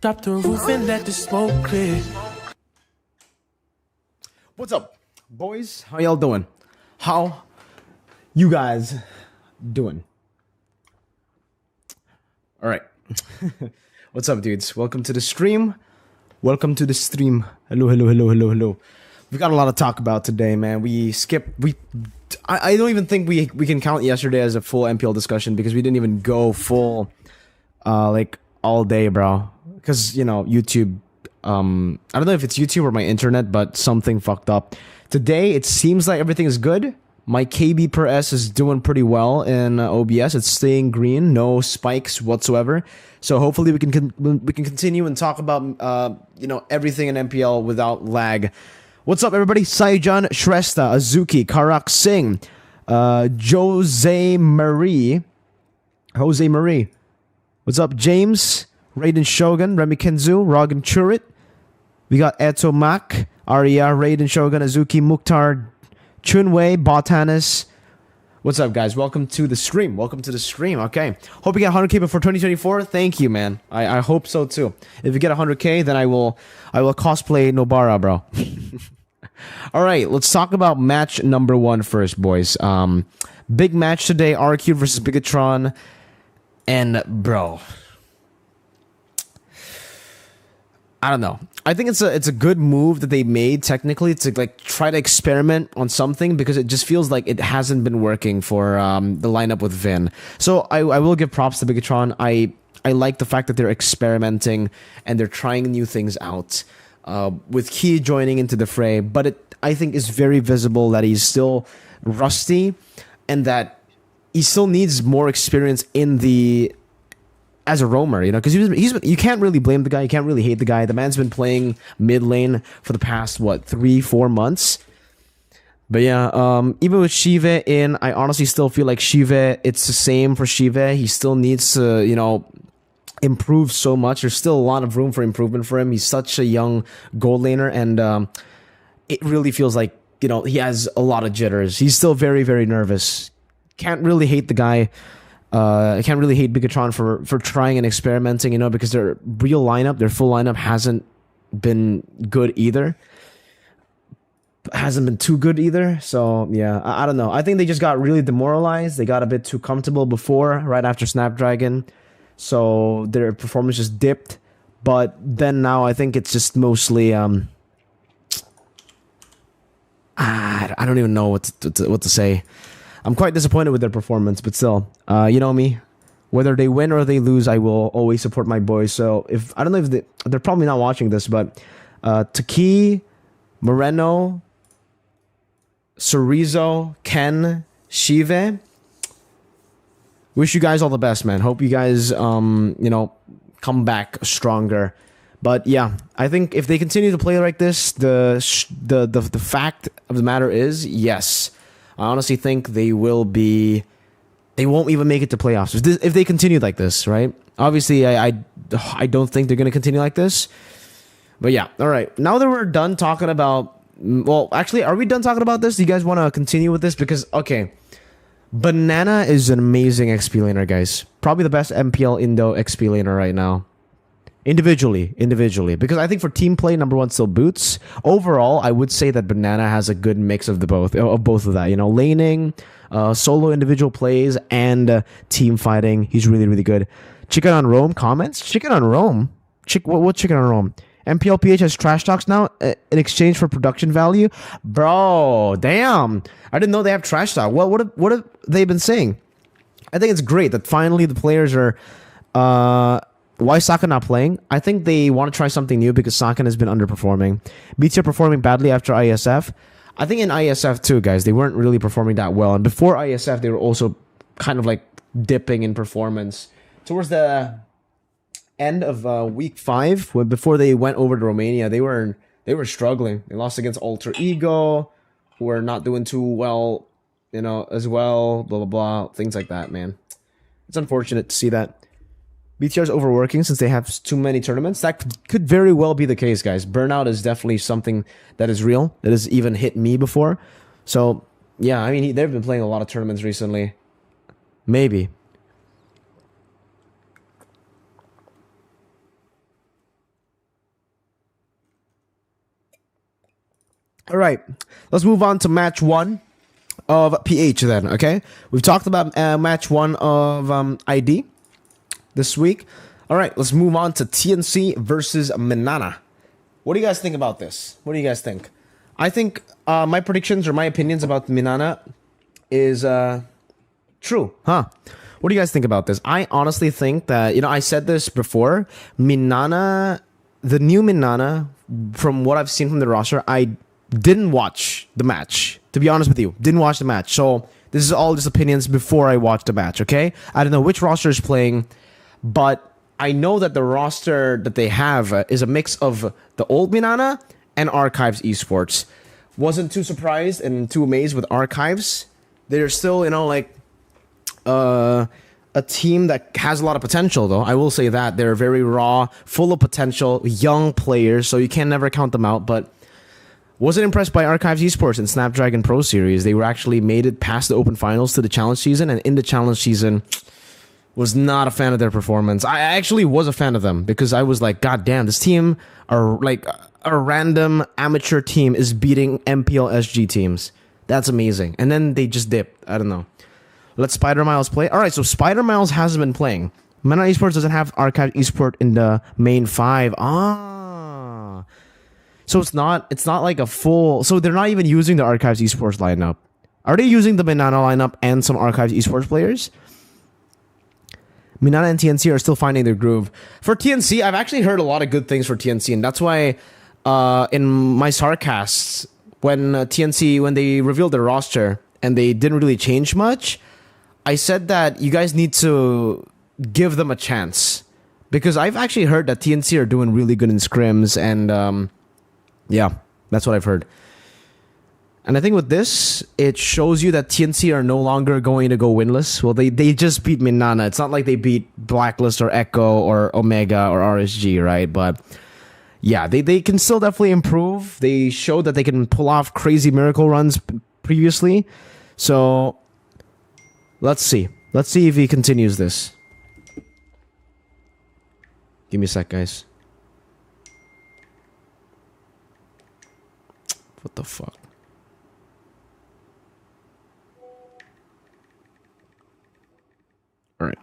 Drop the roof and let the smoke clear. What's up, boys? How y'all doing? How you guys doing? All right. What's up, dudes? Welcome to the stream. Welcome to the stream. Hello, hello, hello, hello, hello. We got a lot to talk about today, man. I don't even think we can count yesterday as a full MPL discussion because we didn't even go full, like all day, bro. Because you know YouTube. I don't know if it's YouTube or my internet, but something fucked up. Today, it seems like everything is good. My KB per S is doing pretty well in OBS. It's staying green, no spikes whatsoever. So hopefully we can continue and talk about you know, everything in MPL without lag. What's up, everybody? Saijan, Shrestha, Azuki, Karak Singh, Jose Marie. What's up, James? Raiden Shogun, Remy Kenzu, Rogan Churit. We got Eto Mak, Arya, Raiden Shogun, Azuki, Mukhtar, Chunwei, Botanis. What's up, guys? Welcome to the stream. Okay. Hope you get 100k before 2024. Thank you, man. I hope so too. If you get 100k, then I will cosplay Nobara, bro. All right, let's talk about match number 1 first, boys. Big match today, RQ versus Bigatron. And bro, I don't know. I think it's a good move that they made technically to like try to experiment on something because it just feels like it hasn't been working for the lineup with Vin. So I will give props to Bigatron. I like the fact that they're experimenting and they're trying new things out with Key joining into the fray. But I think it's very visible that he's still rusty and that he still needs more experience in the as a roamer, you know, because you can't really blame the guy, you can't really hate the guy. The man's been playing mid lane for the past 3-4 months. But yeah, even with Shive in, I honestly still feel like Shive, it's the same for Shive. He still needs to, you know, improve so much. There's still a lot of room for improvement for him. He's such a young gold laner, and it really feels like, you know, he has a lot of jitters. He's still very, very nervous. Can't really hate the guy. I can't really hate Bigatron for trying and experimenting, you know, because their real lineup, their full lineup hasn't been good either. Hasn't been too good either. So, yeah, I don't know. I think they just got really demoralized. They got a bit too comfortable before, right after Snapdragon. So their performance just dipped. But then now I think it's just mostly... I don't even know what to say. I'm quite disappointed with their performance, but still, you know me. Whether they win or they lose, I will always support my boys. So if I don't know if they're probably not watching this, but Taki, Moreno, Cerezo, Ken, Shive, wish you guys all the best, man. Hope you guys, you know, come back stronger. But yeah, I think if they continue to play like this, the fact of the matter is, yes. I honestly think they won't even make it to playoffs if they continue like this, right? Obviously, I don't think they're going to continue like this. But yeah, all right. Now that we're done talking about... Well, actually, are we done talking about this? Do you guys want to continue with this? Because, okay, Banana is an amazing XP laner, guys. Probably the best MPL Indo XP laner right now. Individually, because I think for team play, number 1 still Boots. Overall, I would say that Banana has a good mix of both of that. You know, laning, solo individual plays, and team fighting. He's really, really good. Chicken on Rome comments. Chicken on Rome. What Chicken on Rome? MPL PH has trash talks now in exchange for production value. Bro, damn! I didn't know they have trash talk. What have they been saying? I think it's great that finally the players are. Why is Saka not playing? I think they want to try something new because Saka has been underperforming. BT are performing badly after ISF. I think in ISF too, guys, they weren't really performing that well. And before ISF, they were also kind of like dipping in performance. Towards the end of week 5, before they went over to Romania, they were struggling. They lost against Alter Ego, who were not doing too well, you know, as well. Blah blah blah, things like that, man. It's unfortunate to see that. BTR is overworking since they have too many tournaments. That could very well be the case, guys. Burnout is definitely something that is real. That has even hit me before. So, yeah, I mean, they've been playing a lot of tournaments recently. Maybe. All right, let's move on to match 1 of PH then, okay? We've talked about match 1 of ID this week. All right, let's move on to TNC versus Minana. What do you guys think about this? What do you guys think? I think my predictions or my opinions about Minana is true, huh? What do you guys think about this? I honestly think that, you know, I said this before, Minana, the new Minana, from what I've seen from the roster, I didn't watch the match, to be honest with you. Didn't watch the match. So this is all just opinions before I watch the match, okay? I don't know which roster is playing, but I know that the roster that they have is a mix of the old Minana and Archives Esports. Wasn't too surprised and too amazed with Archives. They're still, you know, like a team that has a lot of potential, though. I will say that. They're very raw, full of potential, young players, so you can never count them out, but wasn't impressed by Archives Esports and Snapdragon Pro Series. They were actually made it past the open finals to the challenge season, and in the challenge season, was not a fan of their performance. I actually was a fan of them because I was like, God damn, this team are like a random amateur team is beating MPL SG teams. That's amazing. And then they just dipped. I don't know. Let Spider Miles play. All right, so Spider Miles hasn't been playing. Minana Esports doesn't have Archive Esport in the main 5. So it's not like a full. So they're not even using the Archives Esports lineup. Are they using the Minana lineup and some Archives Esports players? Minana and TNC are still finding their groove. For TNC, I've actually heard a lot of good things for TNC, and that's why in my Sarcasts, when TNC, when they revealed their roster and they didn't really change much, I said that you guys need to give them a chance. Because I've actually heard that TNC are doing really good in scrims, and yeah, that's what I've heard. And I think with this, it shows you that TNC are no longer going to go winless. Well, they just beat Minana. It's not like they beat Blacklist or Echo or Omega or RSG, right? But yeah, they can still definitely improve. They showed that they can pull off crazy miracle runs previously. So let's see. Let's see if he continues this. Give me a sec, guys. What the fuck? All right.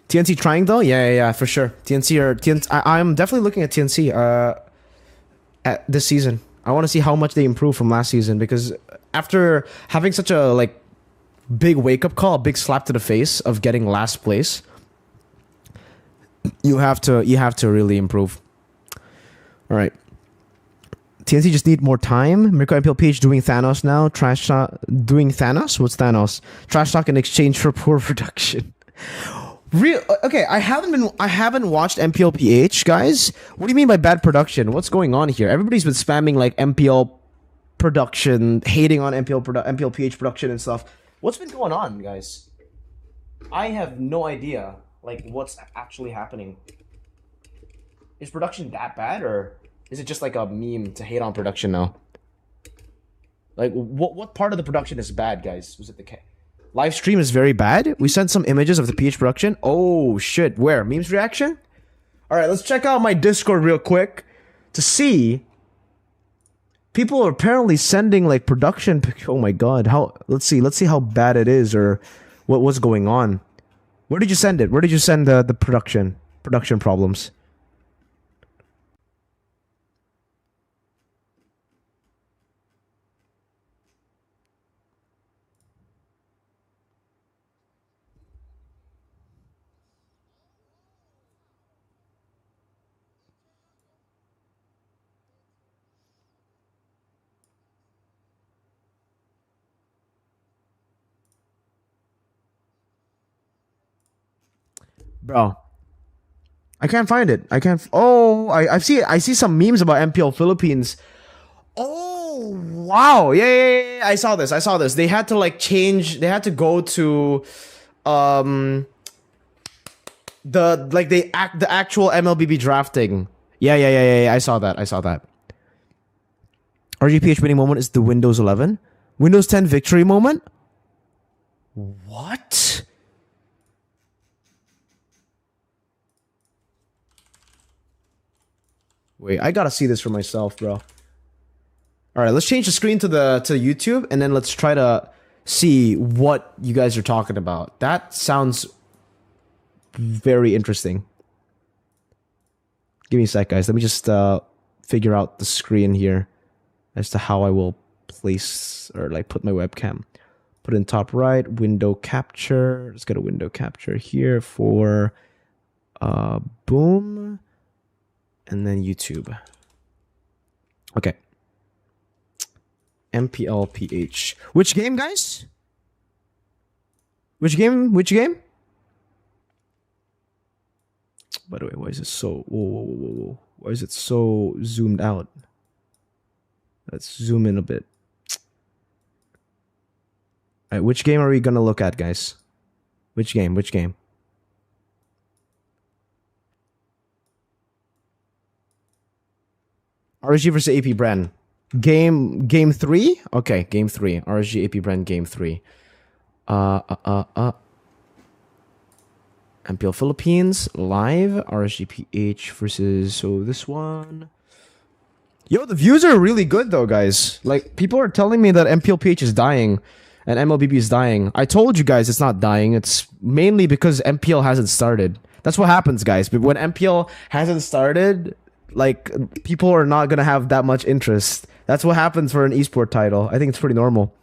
TNC trying though? Yeah, for sure. TNC. I'm definitely looking at TNC at this season. I want to see how much they improve from last season, because after having such a like big wake up call, a big slap to the face of getting last place, you have to really improve. All right. TNC just need more time. Mirko MPL PH doing Thanos now. Trash talk doing Thanos? What's Thanos? Trash talk in exchange for poor production. Real okay, I haven't watched MPL PH, guys. What do you mean by bad production? What's going on here? Everybody's been spamming like MPL production, hating on MPL PH production and stuff. What's been going on, guys? I have no idea like what's actually happening. Is production that bad, or is it just like a meme to hate on production now? Like, what part of the production is bad, guys? Was it the live stream is very bad? We sent some images of the PH production. Oh, shit. Where? Memes reaction? All right, let's check out my Discord real quick to see. People are apparently sending, like, production. Oh, my God. Let's see how bad it is or what's going on. Where did you send it? Where did you send the production problems? Bro, I can't find it. I can't. Oh, I see it. I see some memes about MPL Philippines. Oh, wow. Yeah. I saw this. They had to like change. They had to go to, the actual MLBB drafting. Yeah. I saw that. RGPH winning moment is the Windows 11. Windows 10 victory moment. What? Wait, I gotta see this for myself, bro. All right, let's change the screen to YouTube, and then let's try to see what you guys are talking about. That sounds very interesting. Give me a sec, guys. Let me just figure out the screen here as to how I will place or like put my webcam. Put in top right, window capture. Let's get a window capture here for boom, and then YouTube. Okay. MPL PH. Which game, guys? Which game? Which game? By the way, why is it so... Whoa. Why is it so zoomed out? Let's zoom in a bit. Alright, which game are we gonna look at, guys? Which game? Which game? RSG versus AP Bren. Game 3? Okay, game 3. RSG AP Bren game 3. MPL Philippines live. RSG PH versus this one. Yo, the views are really good though, guys. Like, people are telling me that MPL PH is dying and MLBB is dying. I told you guys it's not dying. It's mainly because MPL hasn't started. That's what happens, guys. But when MPL hasn't started, like, people are not gonna have that much interest. That's what happens for an esport title. I think it's pretty normal.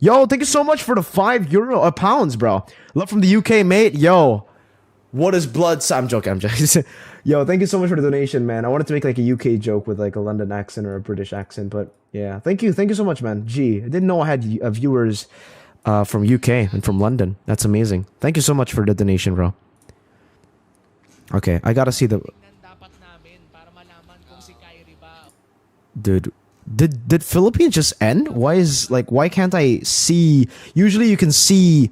Yo, thank you so much for the €5 pounds, bro. Love from the UK, mate. Yo, what is blood? I'm joking. I'm joking. Yo, thank you so much for the donation, man. I wanted to make like a UK joke with like a London accent or a British accent, but yeah, thank you so much, man. Gee, I didn't know I had viewers from UK and from London. That's amazing. Thank you so much for the donation, bro. Okay, I gotta see the... Dude, did Philippines just end? Why can't I see? Usually you can see...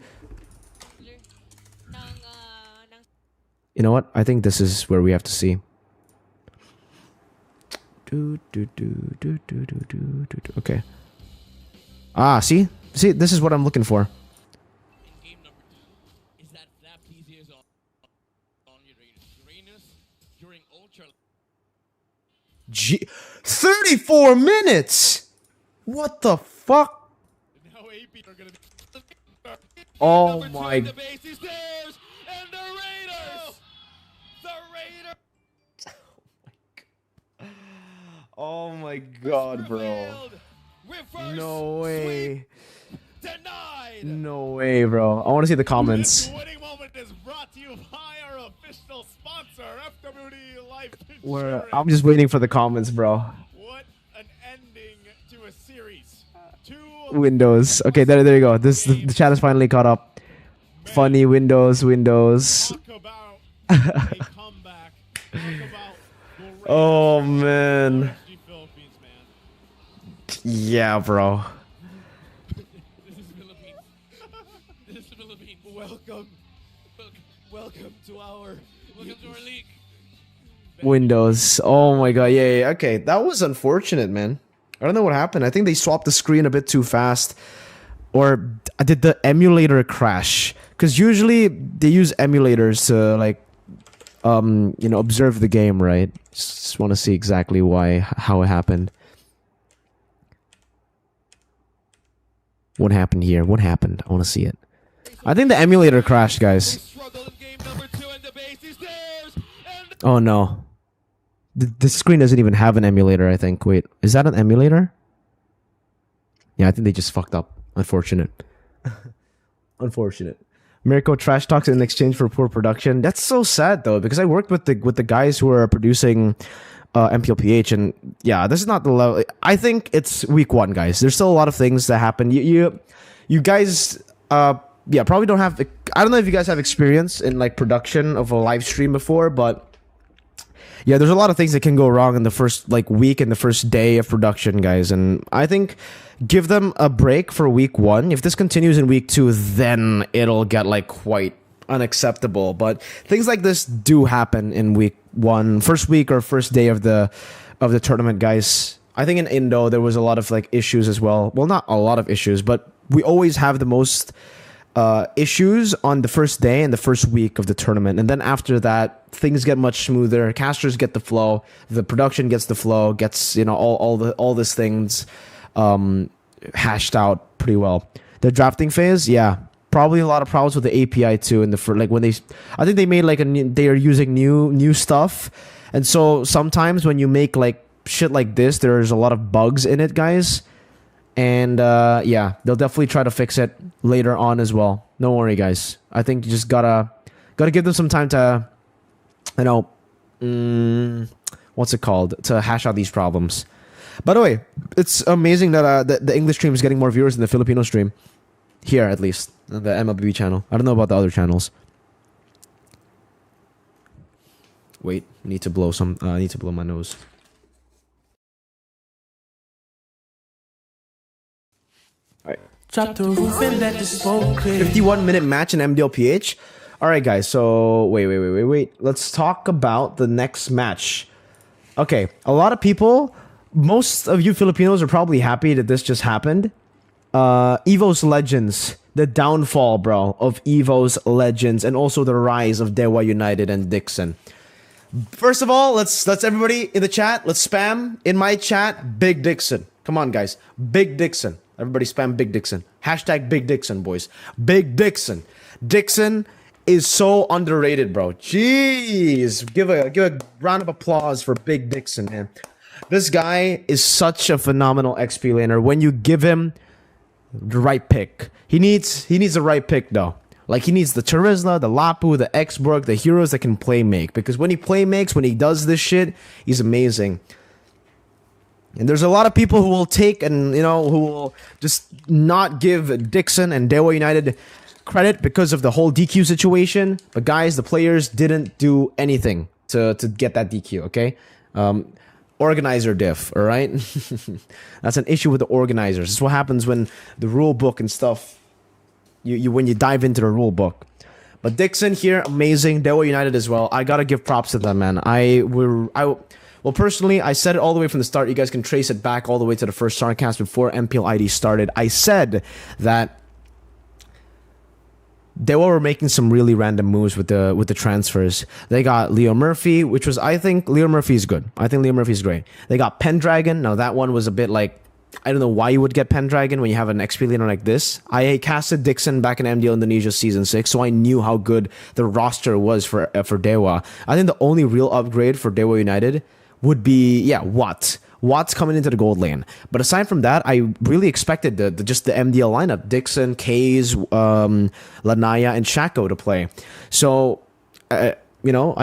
You know what? I think this is where we have to see. Okay. Ah, see? See, this is what I'm looking for. Gee, 34 minutes! What the fuck? Oh my... Oh my god, bro. No way. No way, bro. I want to see the comments. Where I'm just waiting for the comments, bro. What an ending to a series. Windows. Okay, there you go. The chat is finally caught up. Funny Windows. Talk about a comeback. Talk about Oh man. Yeah, bro. This is Philippines. This is Philippines. Welcome to our league. Windows. Oh my god. Yeah. Okay, that was unfortunate, man. I don't know what happened. I think they swapped the screen a bit too fast, or did the emulator crash? Because usually they use emulators to like, you know, observe the game, right? Just want to see exactly how it happened. What happened here? What happened? I want to see it. I think the emulator crashed, guys. Oh no. The screen doesn't even have an emulator, I think. Wait, is that an emulator? Yeah, I think they just fucked up. Unfortunate. Unfortunate. Mirko trash talks in exchange for poor production. That's so sad though, because I worked with the guys who are producing MPL PH, and yeah, this is not the level. I think it's week 1, guys. There's still a lot of things that happen. You guys yeah, probably don't have... I don't know if you guys have experience in like production of a live stream before, but yeah, there's a lot of things that can go wrong in the first like week and the first day of production, guys. And I think give them a break for week 1. If this continues in week 2, then it'll get like quite unacceptable. But things like this do happen in week 1, first week or first day of the tournament, guys. I think in Indo there was a lot of like issues as well. Well, not a lot of issues, but we always have the most issues on the first day and the first week of the tournament, and then after that things get much smoother. Casters get the flow, the production gets the flow, gets all these things hashed out pretty well. The drafting phase, yeah, probably a lot of problems with the API too. In the when I think they made they are using new stuff, and so sometimes when you make like shit like this, there's a lot of bugs in it, guys. And yeah, they'll definitely try to fix it later on as well. Don't worry, guys. I think you just gotta give them some time to, what's it called, to hash out these problems. By the way, it's amazing that the English stream is getting more viewers than the Filipino stream. Here, at least, the MLB channel. I don't know about the other channels. Wait, need to blow my nose. Drop the roof and let the smoke clear. 51-minute match in MPL PH. All right, guys. So wait. Let's talk about the next match. Okay, a lot of people, most of you Filipinos are probably happy that this just happened. EVOS Legends, the downfall, bro, of EVOS Legends, and also the rise of Dewa United and DYXON. First of all, let's everybody in the chat, let's spam in my chat Big DYXON. Come on, guys, Big DYXON. Everybody spam Big DYXON. Hashtag Big DYXON, boys. Big DYXON. DYXON is so underrated, bro. Jeez. Give a round of applause for Big DYXON, man. This guy is such a phenomenal XP laner when you give him the right pick. He needs the right pick, though. Like, he needs the Charizla, the Lapu, the X-Borg, the heroes that can play make. Because when he play makes, when he does this shit, he's amazing. And there's a lot of people who will take and, who will just not give DYXON and Dewa United credit because of the whole DQ situation. But guys, the players didn't do anything to get that DQ, okay? Organizer diff, all right? That's an issue with the organizers. This is what happens when the rule book and stuff, when you dive into the rule book. But DYXON here, amazing. Dewa United as well. I gotta give props to them, man. Well, personally, I said it all the way from the start. You guys can trace it back all the way to the first Starcast before MPL ID started. I said that Dewa were making some really random moves with the transfers. They got Leo Murphy, which was, I think Leo Murphy is good. I think Leo Murphy is great. They got Pendragon. Now that one was a bit like, I don't know why you would get Pendragon when you have an XP laner like this. I casted DYXON back in MDL Indonesia Season 6, so I knew how good the roster was for Dewa. I think the only real upgrade for Dewa United would be, Watt's coming into the gold lane. But aside from that, I really expected just the MDL lineup. DYXON, Kaze, Lanaya, and Shaco to play. So, I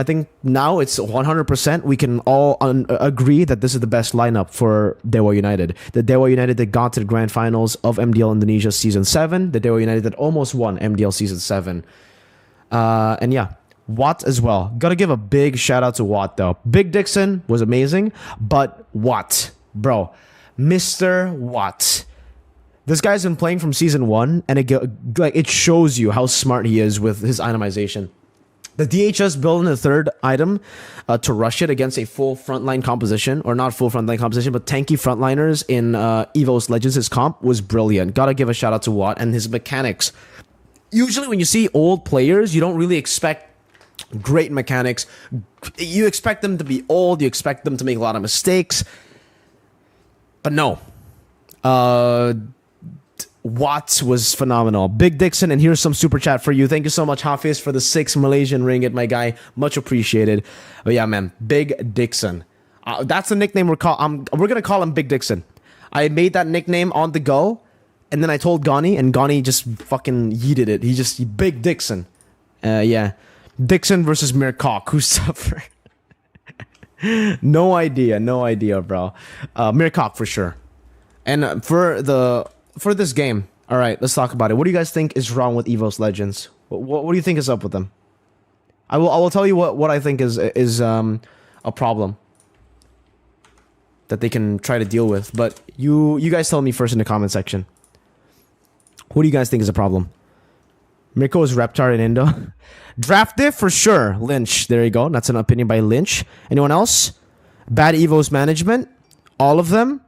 think now it's 100%. We can all agree that this is the best lineup for Dewa United. The Dewa United that got to the grand finals of MDL Indonesia Season 7. The Dewa United that almost won MDL Season 7. And yeah, Watt as well. Gotta give a big shout out to Watt though. Big DYXON was amazing, but Watt, bro, Mr. Watt. This guy's been playing from Season 1, and it shows you how smart he is with his itemization. The DHS built in the third item to rush it against a full frontline composition, or not full frontline composition, but tanky frontliners in EVOS Legends. His comp was brilliant. Gotta give a shout out to Watt and his mechanics. Usually when you see old players, you don't really expect great mechanics. You expect them to be old. You expect them to make a lot of mistakes. But no. Watts was phenomenal. Big DYXON, and here's some super chat for you. Thank you so much, Hafiz, for the 6 Malaysian ringgit, my guy. Much appreciated. But yeah, man, Big DYXON. That's the nickname we're gonna call him Big DYXON. I made that nickname on the go, and then I told Gani, and Gani just fucking yeeted it. He Big DYXON. Yeah. DYXON versus Mirko. Who suffered? No idea, bro. Mirko for sure. And for this game, all right, let's talk about it. What do you guys think is wrong with EVOS Legends? What do you think is up with them? I will tell you what I think is a problem that they can try to deal with. But you guys tell me first in the comment section. What do you guys think is a problem? Mirko is Reptar in Indo. Draft diff for sure. Lynch. There you go. That's an opinion by Lynch. Anyone else? Bad EVOS management. All of them.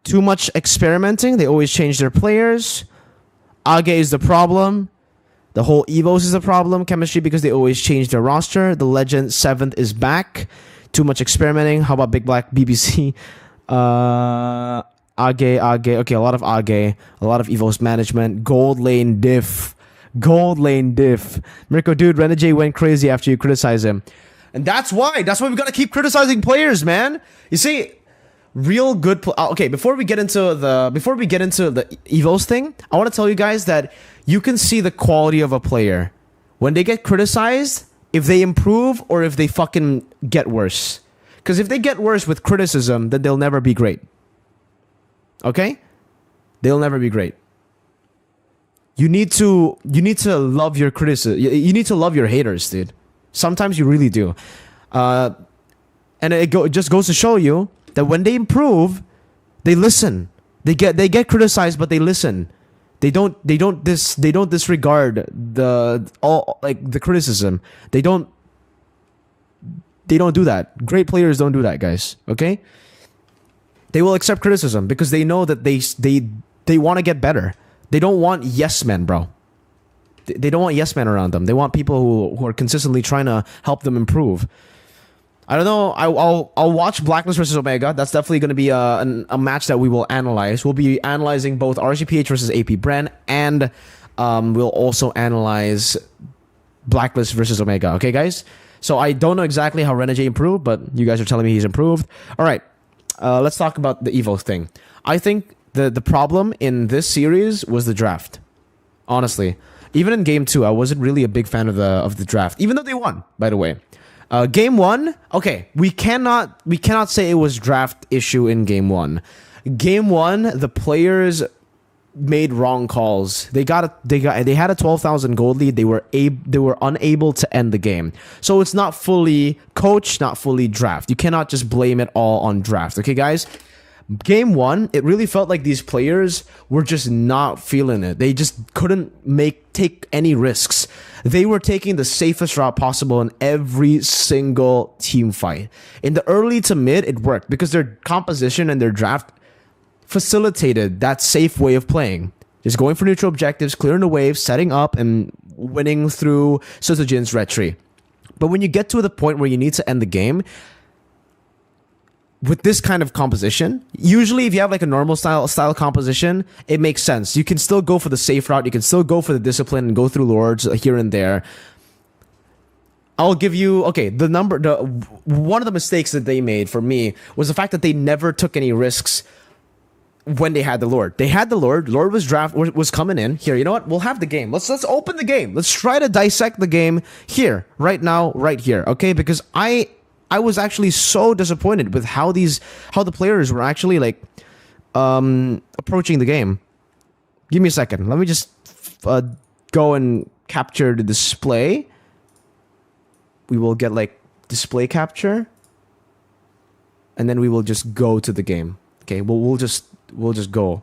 Too much experimenting. They always change their players. Age is the problem. The whole Evos is a problem. Chemistry because they always change their roster. The legend 7th is back. Too much experimenting. How about Big Black BBC? Age. Okay, a lot of Age. A lot of Evos management. Gold lane diff. Mirko, dude, Renegade went crazy after you criticize him. And that's why we gotta keep criticizing players, man. You see, real good okay, before we get into the Evos thing, I want to tell you guys that you can see the quality of a player when they get criticized, if they improve or if they fucking get worse. Because if they get worse with criticism, then they'll never be great. Okay? They'll never be great. You need to love your criticism. You need to love your haters, dude. Sometimes you really do. And it just goes to show you that when they improve, they listen. They get criticized, but they listen. They don't disregard the criticism. They don't do that. Great players don't do that, guys. Okay? They will accept criticism because they know that they want to get better. They don't want yes men, bro. They don't want yes men around them. They want people who are consistently trying to help them improve. I don't know. I'll watch Blacklist versus Omega. That's definitely going to be a match that we will analyze. We'll be analyzing both RCPH versus AP Bren, and we'll also analyze Blacklist versus Omega. Okay, guys? So I don't know exactly how Renegade improved, but you guys are telling me he's improved. All right. Let's talk about the Evos thing. I think the problem in this series was the draft. Honestly. Even in Game 2, I wasn't really a big fan of the draft. Even though they won, by the way. Game 1, okay, we cannot say it was draft issue in Game 1. Game 1, the players made wrong calls. They had a 12,000 gold lead. They were unable to end the game. So it's not fully coach, not fully draft. You cannot just blame it all on draft. Okay, guys? Game 1, it really felt like these players were just not feeling it. They just couldn't take any risks. They were taking the safest route possible in every single team fight. In the early to mid, it worked because their composition and their draft facilitated that safe way of playing. Just going for neutral objectives, clearing the wave, setting up, and winning through Suzujin's retry. But when you get to the point where you need to end the game, with this kind of composition, usually if you have like a normal style composition, it makes sense. You can still go for the safe route. You can still go for the discipline and go through lords here and there. I'll give you, okay, one of the mistakes that they made for me was the fact that they never took any risks when they had the lord. They had the lord. Lord was coming in. Here, you know what? We'll have the game. Let's open the game. Let's try to dissect the game here, right now, right here. Okay, because I was actually so disappointed with how the players were actually like approaching the game. Give me a second. Let me just go and capture the display. We will get like display capture, and then we will just go to the game. Okay, we'll just go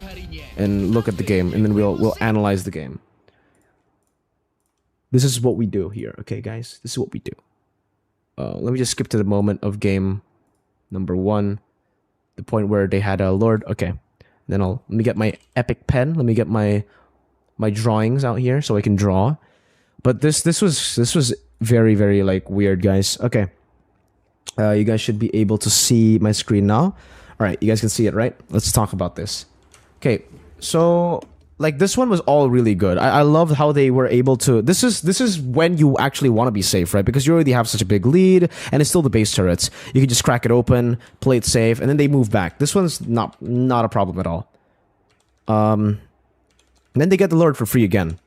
and look at the game, and then we'll analyze the game. This is what we do here. Okay, guys, this is what we do. Let me just skip to the moment of game number 1, the point where they had a lord. Okay, then let me get my epic pen. Let me get my drawings out here so I can draw. But this was very, very like weird, guys. Okay, you guys should be able to see my screen now. All right, you guys can see it, right? Let's talk about this. Okay, so like this one was all really good. I love how they were able to. This is when you actually want to be safe, right? Because you already have such a big lead, and it's still the base turrets. You can just crack it open, play it safe, and then they move back. This one's not a problem at all. And then they get the lord for free again.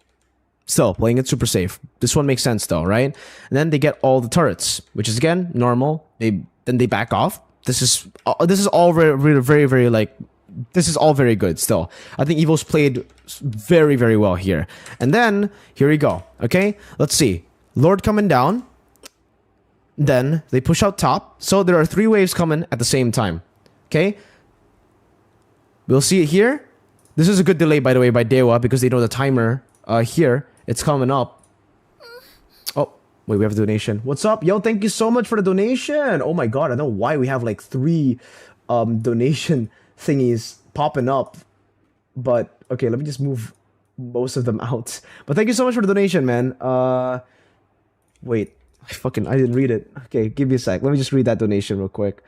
Still playing it super safe. This one makes sense though, right? And then they get all the turrets, which is again normal. Then they back off. This is all very like. This is all very good still. I think Evos played very, very well here. And then, here we go. Okay, let's see. Lord coming down. Then, they push out top. So, there are 3 waves coming at the same time. Okay? We'll see it here. This is a good delay, by the way, by Dewa, because they know the timer here. It's coming up. Oh, wait, we have a donation. What's up? Yo, thank you so much for the donation. Oh my god, I don't know why we have like 3 donation thingies popping up, but okay, let me just move most of them out. But thank you so much for the donation, man. Wait, I didn't read it. Okay, give me a sec. Let me just read that donation real quick.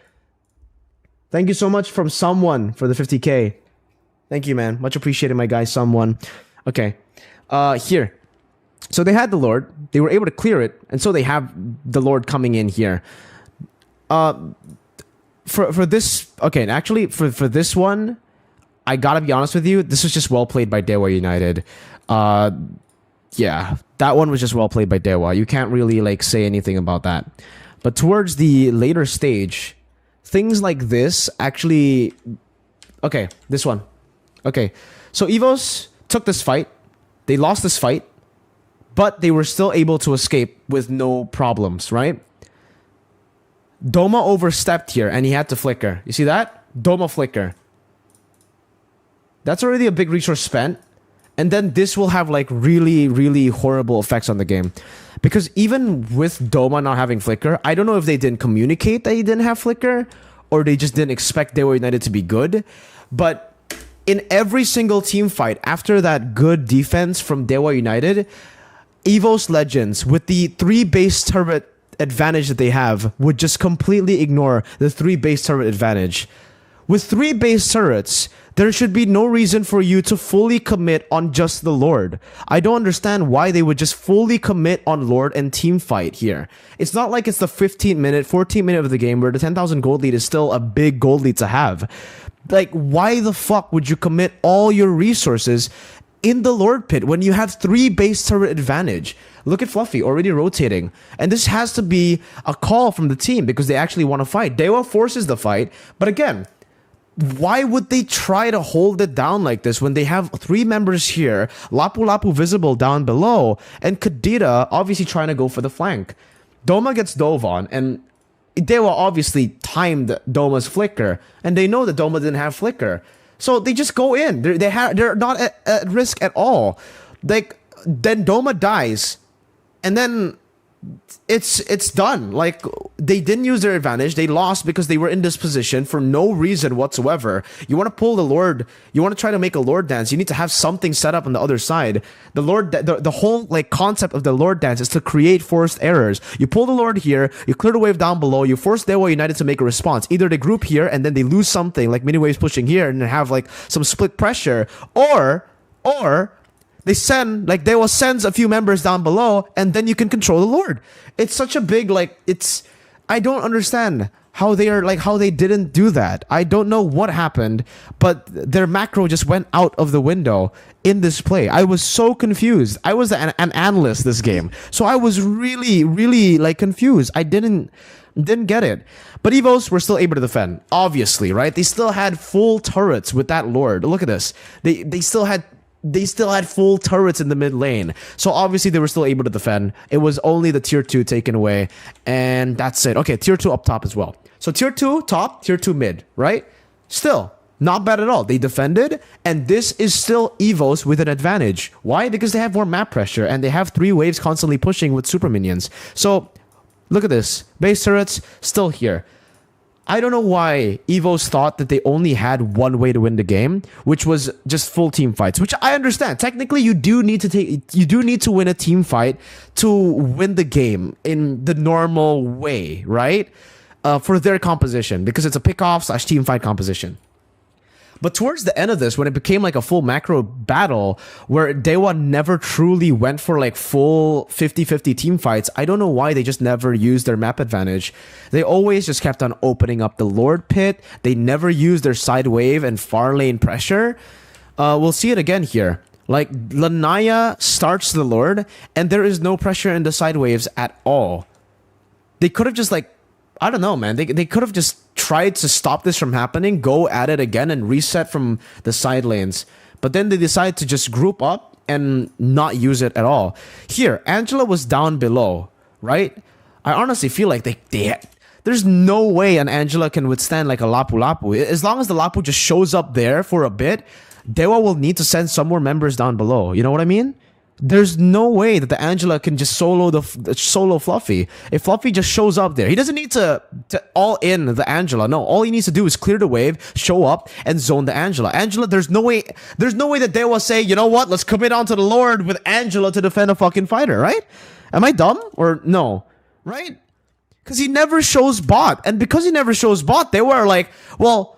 Thank you so much from someone for the 50K. Thank you, man. Much appreciated, my guy, someone. Okay, here. So they had the Lord. They were able to clear it, and so they have the Lord coming in here. For this, okay, actually, for this one, I gotta be honest with you, this was just well played by Dewa United. Yeah, that one was just well played by Dewa. You can't really like say anything about that. But towards the later stage, things like this actually... Okay, this one. Okay, so Evos took this fight. They lost this fight, but they were still able to escape with no problems, right? Doma overstepped here, and he had to flicker. You see that? Doma flicker. That's already a big resource spent. And then this will have like really, really horrible effects on the game. Because even with Doma not having flicker, I don't know if they didn't communicate that he didn't have flicker, or they just didn't expect Dewa United to be good. But in every single team fight, after that good defense from Dewa United, EVOS Legends, with the 3 base turret advantage that they have, would just completely ignore the 3 base turret advantage. With 3 base turrets, there should be no reason for you to fully commit on just the Lord. I don't understand why they would just fully commit on Lord and team fight here. It's not like it's the 15th minute, 14th minute of the game where the 10,000 gold lead is still a big gold lead to have. Like, why the fuck would you commit all your resources in the Lord pit when you have 3 base turret advantage? Look at Fluffy already rotating. And this has to be a call from the team because they actually want to fight. Dewa forces the fight. But again, why would they try to hold it down like this when they have 3 members here, Lapu Lapu visible down below, and Kadira obviously trying to go for the flank? Doma gets dove on, and Dewa obviously timed Doma's flicker, and they know that Doma didn't have flicker. So they just go in. They're not at risk at all. Like, then Doma dies, and then it's done. Like, they didn't use their advantage. They lost because they were in this position for no reason whatsoever. You want to pull the Lord, you want to try to make a Lord dance, you need to have something set up on the other side. The Lord, the whole like concept of the Lord dance is to create forced errors. You pull the Lord here, you clear the wave down below, you force Dewa United to make a response. Either they group here and then they lose something like mini waves pushing here and have like some split pressure, or they send, like, Dewa sends a few members down below, and then you can control the Lord. It's such a big, like, I don't understand how they didn't do that. I don't know what happened, but their macro just went out of the window in this play. I was so confused. I was an analyst this game, so I was really, really, like, confused. I didn't get it. But Evos were still able to defend, obviously, right? They still had full turrets with that Lord. Look at this. They still had full turrets in the mid lane. So obviously they were still able to defend. It was only the tier 2 taken away. And that's it. Okay, tier 2 up top as well. So tier 2 top, tier 2 mid, right? Still, not bad at all. They defended, and this is still Evos with an advantage. Why? Because they have more map pressure, and they have 3 waves constantly pushing with super minions. So, look at this. Base turrets, still here. I don't know why Evos thought that they only had one way to win the game, which was just full team fights, which I understand. Technically, you do need to win a team fight to win the game in the normal way, right? For their composition, because it's a pick-off / team fight composition. But towards the end of this, when it became like a full macro battle where Dewa never truly went for like full 50-50 team fights, I don't know why they just never used their map advantage. They always just kept on opening up the Lord pit. They never used their side wave and far lane pressure. We'll see it again here. Like, Lanaya starts the Lord, and there is no pressure in the side waves at all. They could have just like, I don't know, man. They could have just tried to stop this from happening, go at it again, and reset from the side lanes. But then they decided to just group up and not use it at all. Here, Angela was down below, right? I honestly feel like there's no way an Angela can withstand like a Lapu Lapu. As long as the Lapu just shows up there for a bit, Dewa will need to send some more members down below. You know what I mean? there's no way that the Angela can just solo Fluffy. If Fluffy just shows up there, he doesn't need to all in the Angela. No, all he needs to do is clear the wave, show up, and zone the Angela. Angela, there's no way that they will say, you know what, let's commit onto the Lord with Angela to defend a fucking fighter, right? Am I dumb or no? Right? Because he never shows bot, and because he never shows bot, they were like, well,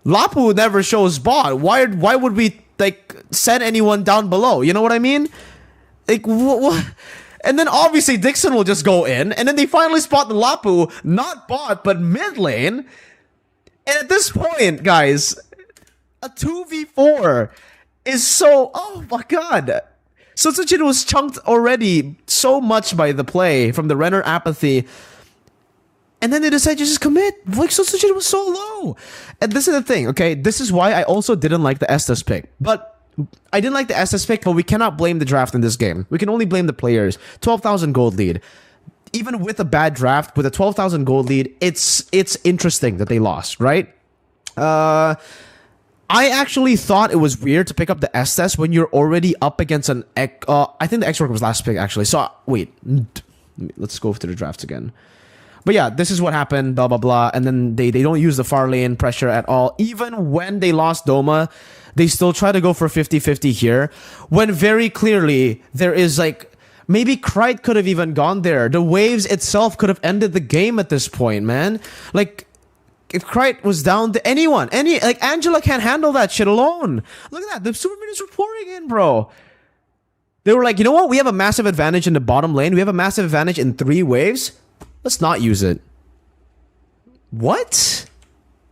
Lapu never shows bot. Why would we like send anyone down below? You know what I mean? Like, what? And then obviously DYXON will just go in, and then they finally spot the Lapu, not bot, but mid lane. And at this point, guys, a 2v4 is so... Oh my god. So Suchin was chunked already so much by the play from the Renner apathy. And then they decided to just commit. Like, so Suchin was so low. And this is the thing, okay? This is why I also didn't like the Estes pick. But... I didn't like the SS pick, but we cannot blame the draft in this game. We can only blame the players. 12,000 gold lead. Even with a bad draft, with a 12,000 gold lead, it's interesting that they lost, right? I actually thought it was weird to pick up the SS when you're already up against an... I think the X-Work was last pick, actually. So, wait. Let's go through the drafts again. But yeah, this is what happened, blah, blah, blah. And then they don't use the far lane pressure at all. Even when they lost Doma... They still try to go for 50-50 here, when very clearly there is like, maybe Krite could have even gone there. The waves itself could have ended the game at this point, man. Like, if Krite was down to anyone, like Angela can't handle that shit alone. Look at that, the super minions were pouring in, bro. They were like, you know what? We have a massive advantage in the bottom lane. We have a massive advantage in 3 waves. Let's not use it. What?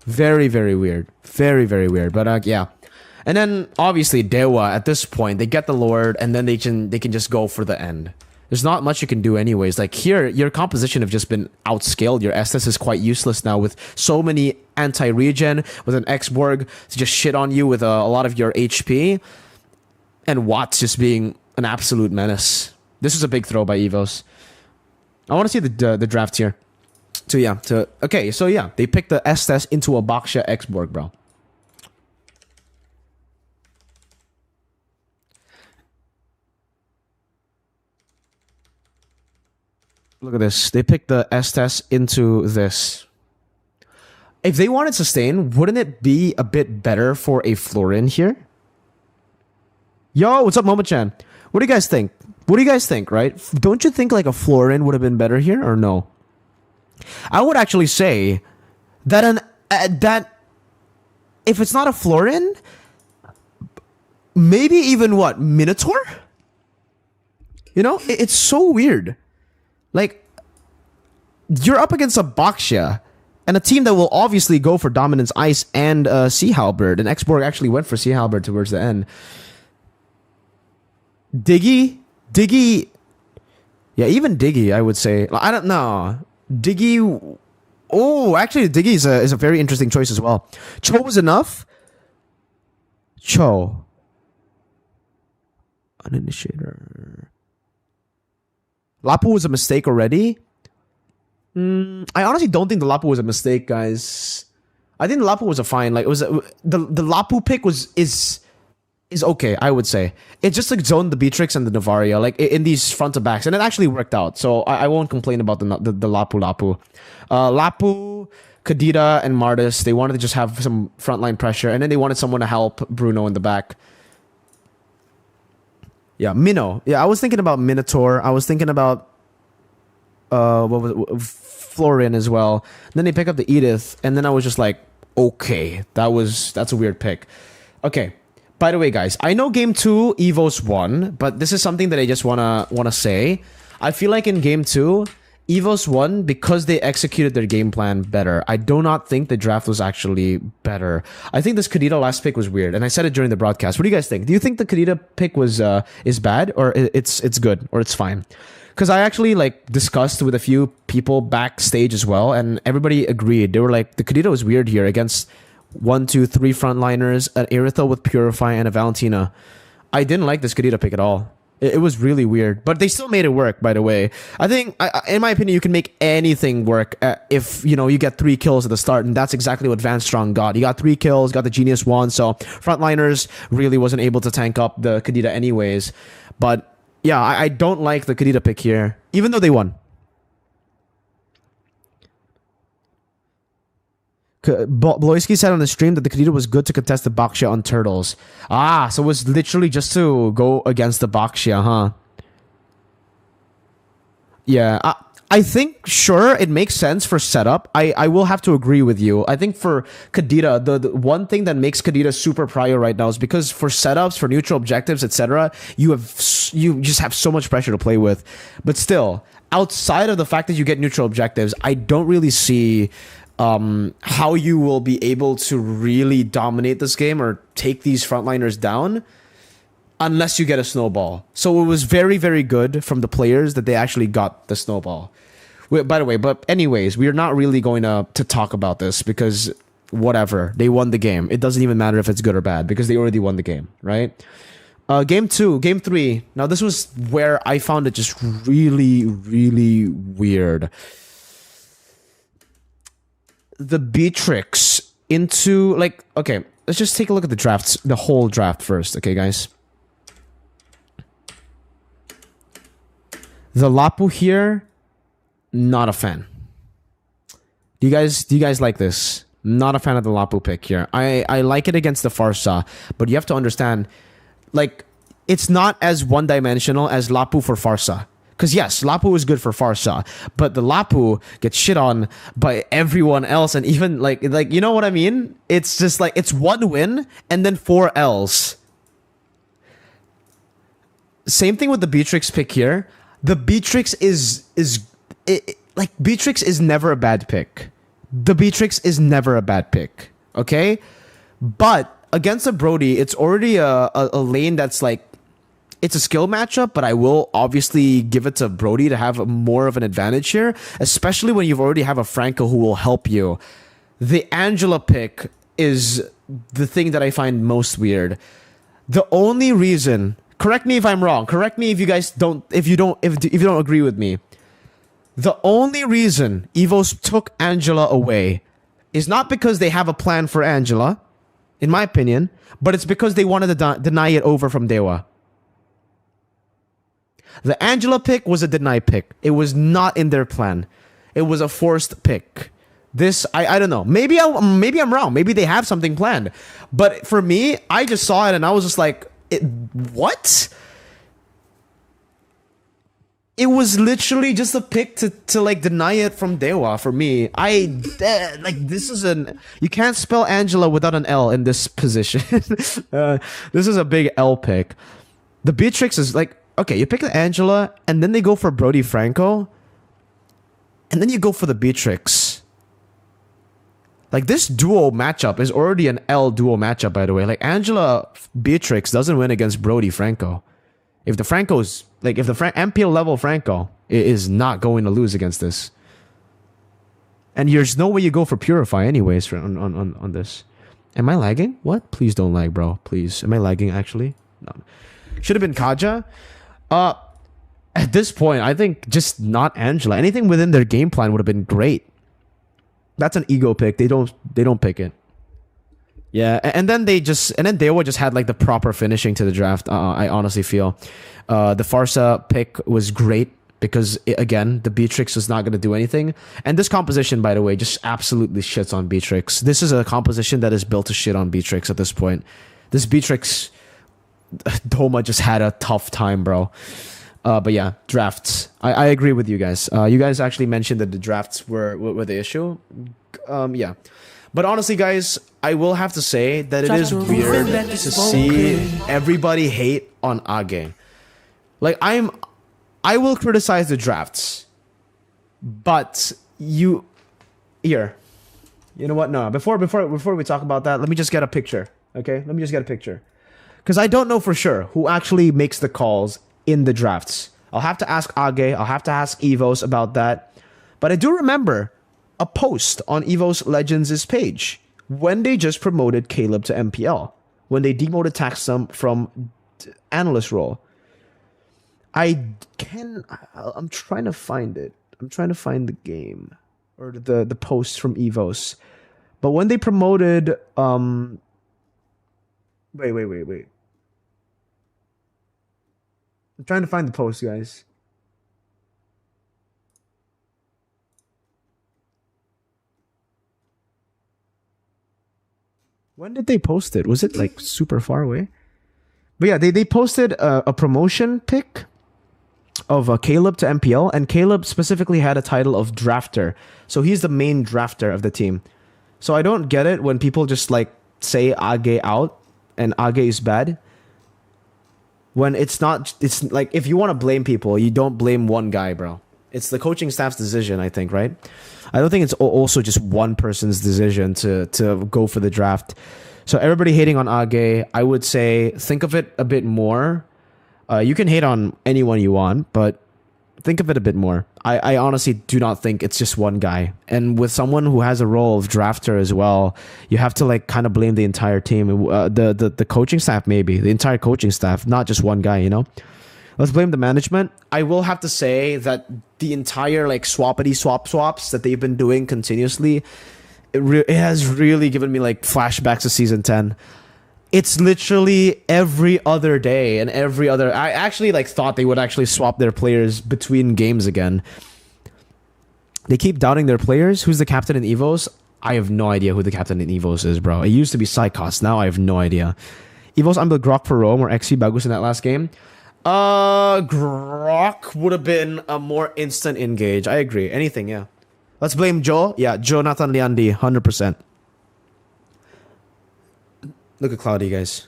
Very, very weird. Very, very weird. But yeah. And then obviously Dewa at this point, they get the Lord and then they can just go for the end. There's not much you can do anyways. Like here, your composition have just been outscaled. Your SS is quite useless now with so many anti-regen, with an X-Borg to just shit on you with a lot of your HP. And Watts just being an absolute menace. This is a big throw by Evos. I want to see the draft here. So yeah, okay, so yeah, they picked the SS into a Baksha X-Borg, bro. Look at this. They picked the S-Test into this. If they wanted sustain, wouldn't it be a bit better for a Florin here? Yo, what's up, Momo-chan? What do you guys think? What do you guys think, right? Don't you think like a Florin would have been better here or no? I would actually say that that if it's not a Florin, maybe even what? Minotaur? You know, it's so weird. Like, you're up against a Baksha and a team that will obviously go for Dominance Ice and Sea Halberd. And X-Borg actually went for Sea Halberd towards the end. Diggy? Yeah, even Diggy, I would say. I don't know. Diggy... Oh, actually, Diggy is a very interesting choice as well. Cho was enough. Cho. Uninitiator... Lapu was a mistake already. I honestly don't think the Lapu was a mistake, guys. I think the Lapu was a fine. Like it was the Lapu pick is okay. I would say it just like zoned the Beatrix and the Navaria like in these front to backs, and it actually worked out. So I won't complain about the Lapu. Lapu, Kadita, and Martis. They wanted to just have some frontline pressure, and then they wanted someone to help Bruno in the back. Yeah, Minnow. Yeah, I was thinking about Minotaur. I was thinking about what was it? Florin as well. Then they pick up the Edith, and then I was just like, okay, that's a weird pick. Okay. By the way, guys, I know game 2 Evos won, but this is something that I just wanna say. I feel like in game 2, Evos won because they executed their game plan better. I do not think the draft was actually better. I think this Kadita last pick was weird, and I said it during the broadcast. What do you guys think? Do you think the Kadita pick was is bad, or it's good, or it's fine? Because I actually like discussed with a few people backstage as well, and everybody agreed. They were like, the Kadita was weird here against 1, 2, 3 frontliners, an Aerithel with Purify, and a Valentina. I didn't like this Kadita pick at all. It was really weird, but they still made it work, by the way. I think, in my opinion, you can make anything work if, you know, you get 3 kills at the start, and that's exactly what Van Strong got. He got 3 kills, got the Genius Wand, so frontliners really wasn't able to tank up the Kadita anyways. But, Yeah, I don't like the Kadita pick here, even though they won. Bloisky said on the stream that the Kadita was good to contest the Bakshia on turtles. Ah, so it was literally just to go against the Bakshia, huh? Yeah, I think, sure, it makes sense for setup. I will have to agree with you. I think for Kadita, the one thing that makes Kadita super prio right now is because for setups, for neutral objectives, etc., you just have so much pressure to play with. But still, outside of the fact that you get neutral objectives, I don't really see how you will be able to really dominate this game or take these frontliners down unless you get a snowball. So it was very, very good from the players that they actually got the snowball. By the way, but anyways, we are not really going to talk about this because whatever, they won the game. It doesn't even matter if it's good or bad because they already won the game, right? Game 2, Game 3. Now this was where I found it just really, really weird. The Beatrix into, like, okay, let's just take a look at the drafts, the whole draft first, okay, guys? The Lapu here, not a fan. Do you guys like this? Not a fan of the Lapu pick here. I like it against the Farsa, but you have to understand, like, it's not as one-dimensional as Lapu for Farsa. Because yes, Lapu is good for Farsa, but the Lapu gets shit on by everyone else, and even like you know what I mean? It's just like it's one win and then 4 L's. Same thing with the Beatrix pick here. The Beatrix is Beatrix is never a bad pick. The Beatrix is never a bad pick. Okay, but against a Brody, it's already a lane that's like. It's a skill matchup, but I will obviously give it to Brody to have more of an advantage here, especially when you already have a Franco who will help you. The Angela pick is the thing that I find most weird. The only reason, correct me if I'm wrong, correct me if you guys don't, if you don't agree with me. The only reason Evos took Angela away is not because they have a plan for Angela, in my opinion, but it's because they wanted to deny it over from Dewa. The Angela pick was a deny pick. It was not in their plan. It was a forced pick. This, I don't know. Maybe I'm wrong. Maybe they have something planned. But for me, I just saw it and I was just like, what? It was literally just a pick to like deny it from Dewa for me. This is you can't spell Angela without an L in this position. This is a big L pick. The Beatrix is like, okay, you pick the Angela, and then they go for Brody Franco, and then you go for the Beatrix. Like, this duo matchup is already an L duo matchup, by the way. Like, Angela Beatrix doesn't win against Brody Franco. If the Franco's, like, if the MPL level Franco is not going to lose against this. And there's no way you go for Purify anyways on this. Am I lagging? What? Please don't lag, bro. Please. Am I lagging, actually? No. Should have been Kaja. At this point, I think just not Angela. Anything within their game plan would have been great. That's an ego pick. They don't pick it. Yeah, and then Dewa just had like the proper finishing to the draft. I honestly feel the Farsa pick was great because again, the Beatrix is not going to do anything. And this composition, by the way, just absolutely shits on Beatrix. This is a composition that is built to shit on Beatrix at this point. This Beatrix. Doma just had a tough time, bro. But yeah, drafts. I agree with you guys. You guys actually mentioned that the drafts were the issue. Yeah. But honestly, guys, I will have to say that it is weird to see everybody hate on Age. Like, I will criticize the drafts. But here. You know what? No, before we talk about that, let me just get a picture. Okay? Let me just get a picture. Because I don't know for sure who actually makes the calls in the drafts. I'll have to ask Age. I'll have to ask Evos about that. But I do remember a post on Evos Legends' page when they just promoted Caleb to MPL. When they demoted Taxum from analyst role. I'm trying to find it. I'm trying to find the game. Or the post from Evos. But when they promoted... Wait. I'm I'm trying to find the post, guys. When did they post it? Was it like super far away? But yeah, they posted a promotion pic of Caleb to MPL, and Caleb specifically had a title of drafter. So he's the main drafter of the team. So I don't get it when people just like say Age out and Age is bad. When it's not, it's like if you want to blame people, you don't blame one guy, bro. It's the coaching staff's decision, I think, right? I don't think it's also just one person's decision to go for the draft. So everybody hating on Age, I would say think of it a bit more. You can hate on anyone you want, but think of it a bit more. I honestly do not think it's just one guy. And with someone who has a role of drafter as well, you have to like kind of blame the entire team. The coaching staff, maybe. The entire coaching staff, not just one guy, you know? Let's blame the management. I will have to say that the entire like swaps that they've been doing continuously, it has really given me like flashbacks to season 10. It's literally every other day and every other... I actually like thought they would actually swap their players between games again. They keep doubting their players. Who's the captain in Evos? I have no idea who the captain in Evos is, bro. It used to be Psychos. Now I have no idea. Evos, I'm the Grok for Rome or XC Bagus in that last game. Grok would have been a more instant engage. I agree. Anything, yeah. Let's blame Joe. Yeah, Jonathan Liandi, 100%. Look at Cloudy, guys.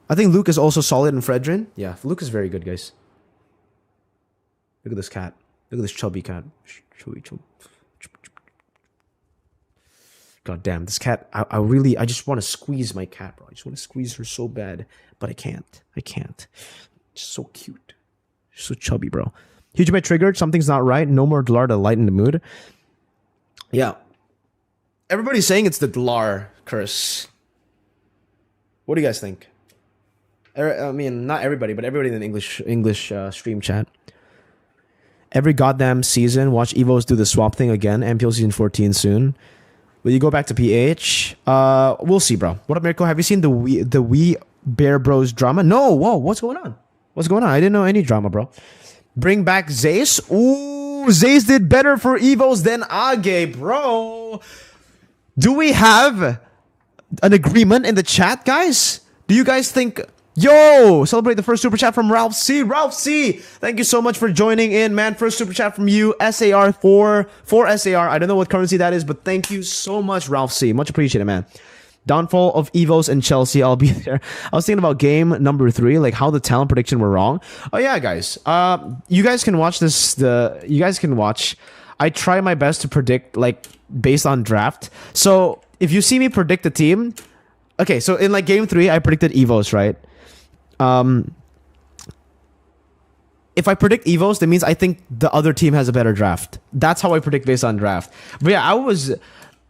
I think Luke is also solid in Fredrin. Yeah, Luke is very good, guys. Look at this cat. Look at this chubby cat. Chubby. God damn, this cat. I just want to squeeze my cat, bro. I just want to squeeze her so bad, but I can't. She's so cute. She's so chubby, bro. Huge Met triggered. Something's not right. No more Dlar to lighten the mood. Yeah. Everybody's saying it's the Dlar curse. What do you guys think? I mean, not everybody, but everybody in the English stream chat. Every goddamn season, watch Evos do the swap thing again. MPL season 14 soon. Will you go back to PH? We'll see, bro. What up, Mirko? Have you seen the Wii Bear Bros drama? No. Whoa, what's going on? I didn't know any drama, bro. Bring back Zace. Ooh, Zace did better for Evos than Age, bro. Do we have an agreement in the chat, guys? Do you guys think... Yo! Celebrate the first super chat from Ralph C. Ralph C! Thank you so much for joining in, man. First super chat from you. SAR for SAR. I don't know what currency that is, but thank you so much, Ralph C. Much appreciated, man. Downfall of Evos and Chelsea. I'll be there. I was thinking about game number 3, like how the talent prediction were wrong. Oh yeah, guys. You guys can watch this. You guys can watch. I try my best to predict like based on draft. So if you see me predict the team, okay. So in like game 3, I predicted Evos, right? If I predict Evos, that means I think the other team has a better draft. That's how I predict based on draft. But yeah,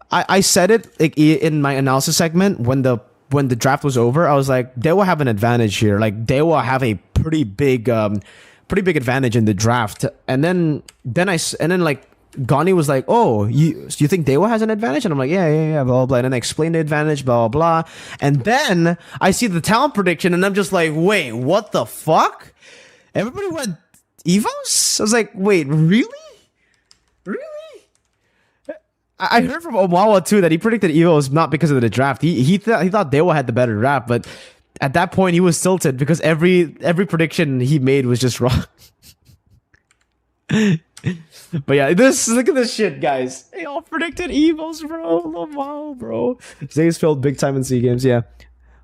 I said it like in my analysis segment when the draft was over. I was like, they will have an advantage here. Like they will have a pretty big advantage in the draft. And then like Gani was like, oh, you think Dewa has an advantage? And I'm like, yeah, blah, blah, blah. And then I explained the advantage, blah, blah, blah. And then I see the talent prediction, and I'm just like, wait, what the fuck? Everybody went Evos? I was like, wait, really? I heard from Omawa too that he predicted Evos not because of the draft. He thought Dewa had the better draft, but at that point he was tilted because every prediction he made was just wrong. But yeah, look at this shit, guys. They all predicted Evos, bro. Wow, bro. Zay's failed big time in SEA games, yeah.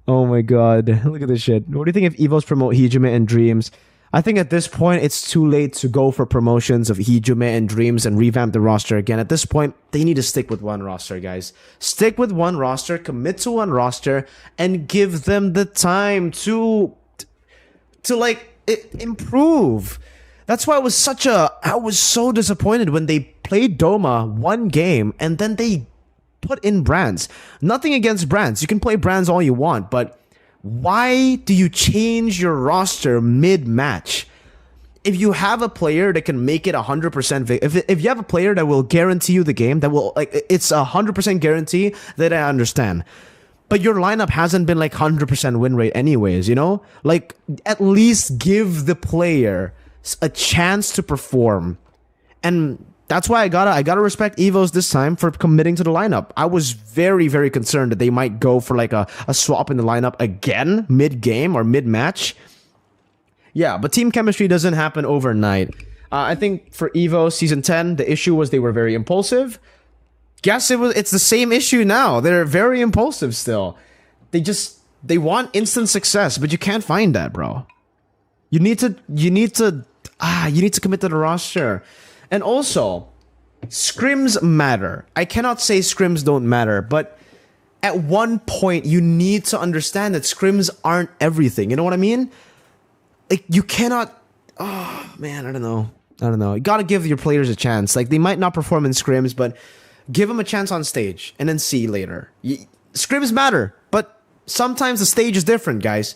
Oh my god. Look at this shit. What do you think if Evos promote Hijime and Dreams? I think at this point, it's too late to go for promotions of Hijime and Dreams and revamp the roster again. At this point, they need to stick with one roster, guys. Stick with one roster, commit to one roster, and give them the time to like, improve. That's why I was so disappointed when they played Doma one game and then they put in Brands. Nothing against Brands. You can play Brands all you want, but why do you change your roster mid-match? If you have a player that can make it 100%, if you have a player that will guarantee you the game, that will, like, it's 100% guarantee, that I understand. but your lineup hasn't been like 100% win rate anyways, you know? Like, at least give the player a chance to perform. And that's why I gotta respect Evos this time for committing to the lineup. I was very, very concerned that they might go for like a swap in the lineup again, mid-game or mid-match. Yeah, but team chemistry doesn't happen overnight. I think for Evo Season 10, the issue was they were very impulsive. Guess it's the same issue now. They're very impulsive still. They want instant success, but you can't find that, bro. You need to commit to the roster. And also, scrims matter. I cannot say scrims don't matter, but at one point you need to understand that scrims aren't everything. You know what I mean? Like, you cannot... Oh, man, I don't know. You gotta give your players a chance. Like, they might not perform in scrims, but give them a chance on stage and then see later. Scrims matter, but sometimes the stage is different, guys.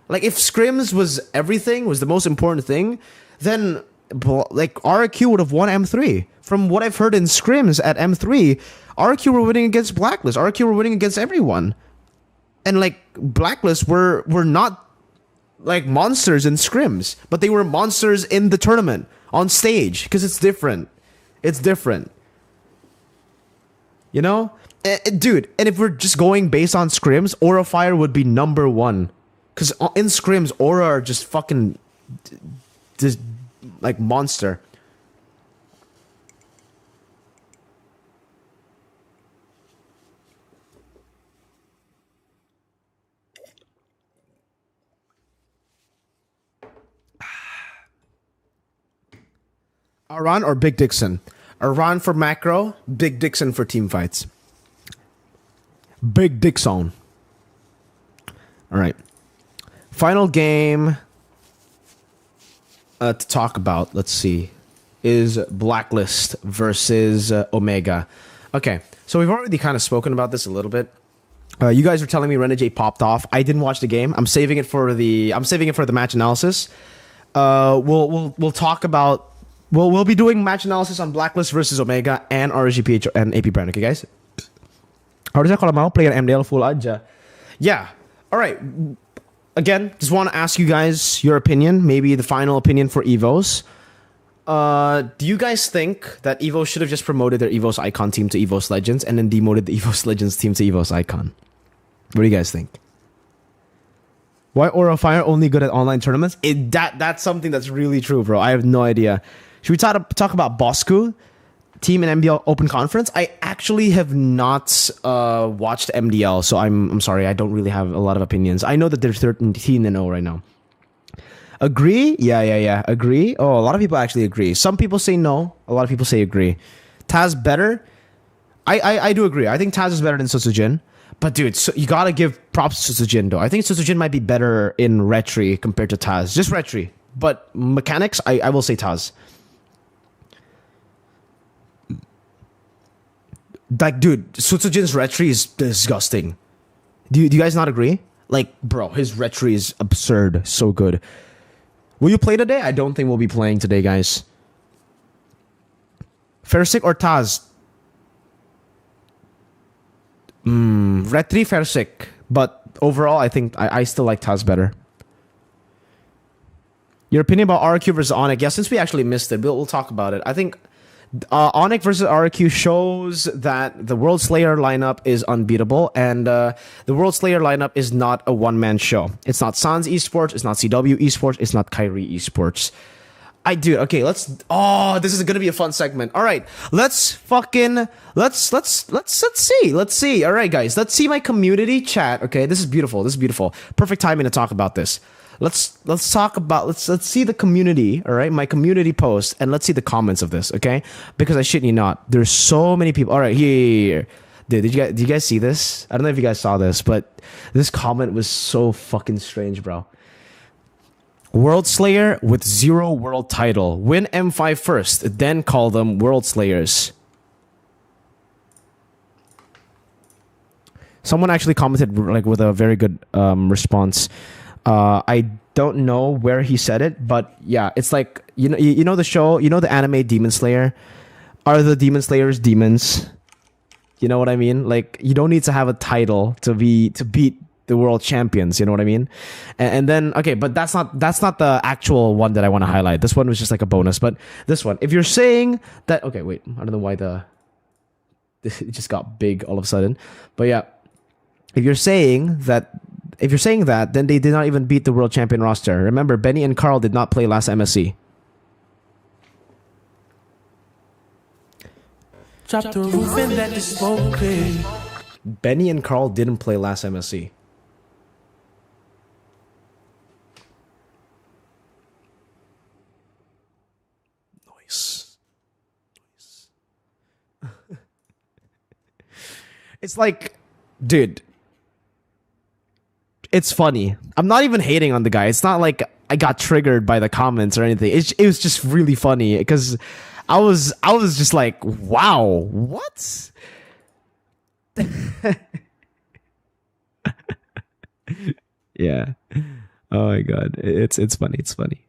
Like, if scrims was everything, was the most important thing, then, like, RQ would have won M3. From what I've heard in scrims at M3, RQ were winning against Blacklist. RQ were winning against everyone. And, like, Blacklist were not... like monsters in scrims, but they were monsters in the tournament on stage because it's different. It's different. You know, dude. And if we're just going based on scrims, Aura Fire would be #1 because in scrims, Aura are just fucking just like monster. Aran or Big Dixon? Aran for macro, Big Dixon for team fights. Big DYXON. All right. Final game to talk about, let's see, is Blacklist versus Omega. Okay, so we've already kind of spoken about this a little bit. You guys were telling me Renegade popped off. I didn't watch the game. I'm saving it for the match analysis. We'll talk about. We'll be doing match analysis on Blacklist versus Omega and RGPH and AP Brand, okay guys? Harusnya kalau mau player MDL full aja. Yeah. Alright. Again, just want to ask you guys your opinion, maybe the final opinion for EVOS. Do you guys think that EVOS should have just promoted their EVOS Icon team to EVOS Legends and then demoted the EVOS Legends team to EVOS Icon? What do you guys think? Why Aura Fire only good at online tournaments? That's something that's really true, bro. I have no idea. Should we talk about Bosku team in MDL Open Conference? I actually have not watched MDL, so I'm sorry. I don't really have a lot of opinions. I know that they're 13-0 right now. Agree? Yeah. Agree? Oh, a lot of people actually agree. Some people say no. A lot of people say agree. Taz better? I do agree. I think Taz is better than Sutsujin. But dude, so you gotta give props to Sutsujin though. I think Sutsujin might be better in Retri compared to Taz. Just Retri. But mechanics, I will say Taz. Like, dude, Sutsujin's Retri is disgusting. Do you guys not agree? Like, bro, his Retri is absurd. So good. Will you play today? I don't think we'll be playing today, guys. Fersik or Taz? Retri, Fersik. But overall, I think I still like Taz better. Your opinion about RQ versus Onyx? Yeah, since we actually missed it, we'll talk about it. I think Onyx versus RQ shows that the World Slayer lineup is unbeatable, and the World Slayer lineup is not a one-man show. It's not Sans Esports, it's not CW Esports, it's not Kyrie Esports. Okay, let's this is gonna be a fun segment. All right, let's see. All right, guys, let's see my community chat. Okay, this is beautiful. Perfect timing to talk about this. Let's see the community, all right? My community post, and let's see the comments of this, okay? Because I shit you not, there's so many people. All right, here. Dude, did you guys see this? I don't know if you guys saw this, but this comment was so fucking strange, bro. World Slayer with 0 world title. Win M5 first, then call them World Slayers. Someone actually commented like with a very good response. I don't know where he said it, but yeah, it's like you know the show, you know the anime Demon Slayer. Are the Demon Slayers demons? You know what I mean? Like, you don't need to have a title to beat the world champions. You know what I mean? And then, okay, but that's not the actual one that I want to highlight. This one was just like a bonus. But this one, if you're saying that, okay, wait, I don't know why it just got big all of a sudden. But yeah, if you're saying that, then they did not even beat the world champion roster. Remember, Benny and Carl did not play last MSC. Drop the roof and let the smoke clear. Benny and Carl didn't play last MSC. Nice. It's like, dude, it's funny. I'm not even hating on the guy. It's not like I got triggered by the comments or anything. It was just really funny because I was just like, wow, what? Yeah. Oh my god. It's funny. It's funny.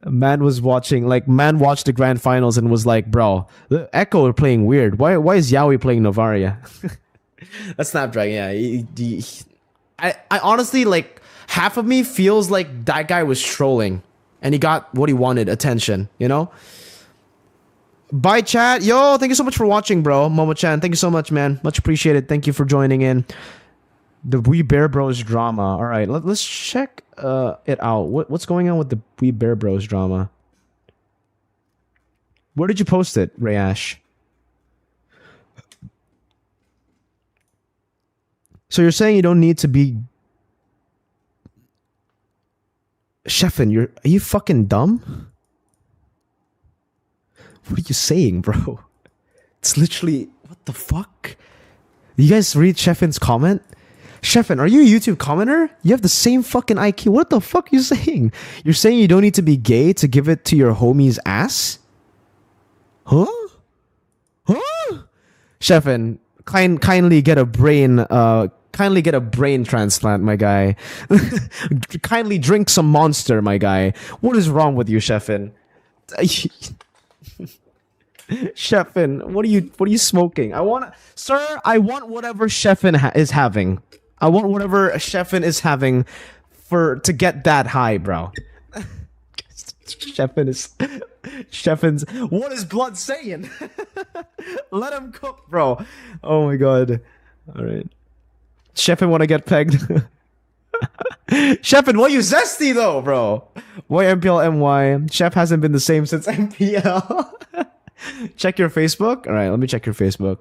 Man watched the grand finals and was like, bro, the Echo are playing weird. Why is Yaoi playing Novaria? That's Snapdragon, yeah. I honestly, like, half of me feels like that guy was trolling and he got what he wanted, attention, you know? Bye, chat. Yo, thank you so much for watching, bro. Momo-chan, thank you so much, man. Much appreciated. Thank you for joining in. The We Bear Bros drama. All right, let's check it out. What's going on with the We Bear Bros drama? Where did you post it, Rayash? So you're saying you don't need to be... Sheffin, are you fucking dumb? What are you saying, bro? It's literally... What the fuck? You guys read Sheffin's comment? Sheffin, are you a YouTube commenter? You have the same fucking IQ. What the fuck are you saying? You're saying you don't need to be gay to give it to your homie's ass? Huh? Huh? Sheffin, kindly get a brain... Kindly get a brain transplant, my guy. Kindly drink some Monster, my guy. What is wrong with you, Sheffin? Sheffin, what are you smoking? I want whatever Sheffin is having. I want whatever Sheffin is having to get that high, bro. Sheffin's. What is blood saying? Let him cook, bro. Oh my god. All right. Sheffin want to get pegged. Sheffin, why you zesty though, bro? Why MPL MY? Chef hasn't been the same since MPL. Check your Facebook. All right, let me check your Facebook.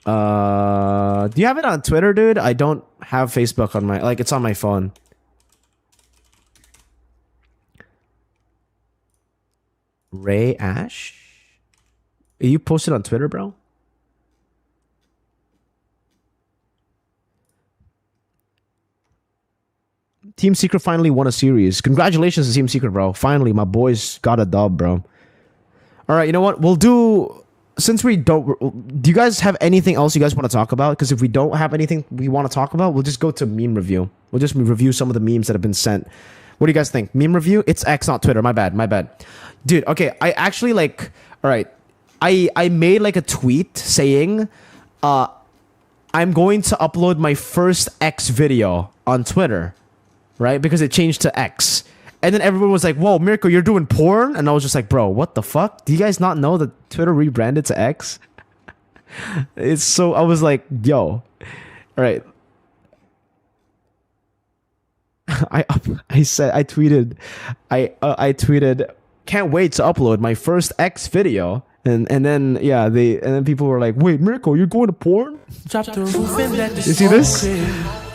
Do you have it on Twitter, dude? I don't have Facebook on my it's on my phone. Ray Ash? Are you posted on Twitter, bro? Team Secret finally won a series. Congratulations to Team Secret, bro. Finally, my boys got a dub, bro. All right, you know what? We'll do... Since we don't... Do you guys have anything else you guys want to talk about? Because if we don't have anything we want to talk about, we'll just go to meme review. We'll just review some of the memes that have been sent. What do you guys think? Meme review? It's X, not Twitter. My bad. Dude, okay. I actually, like... All right. I made, like, a tweet saying... I'm going to upload my first X video on Twitter. Right? Because it changed to X. And then everyone was like, whoa, Mirko, you're doing porn? And I was just like, bro, what the fuck? Do you guys not know that Twitter rebranded to X? It's so... I was like, yo. All right. I tweeted, can't wait to upload my first X video. And then, yeah, and then people were like, wait, Mirko, you're going to porn? Drop the roof and let the You see this?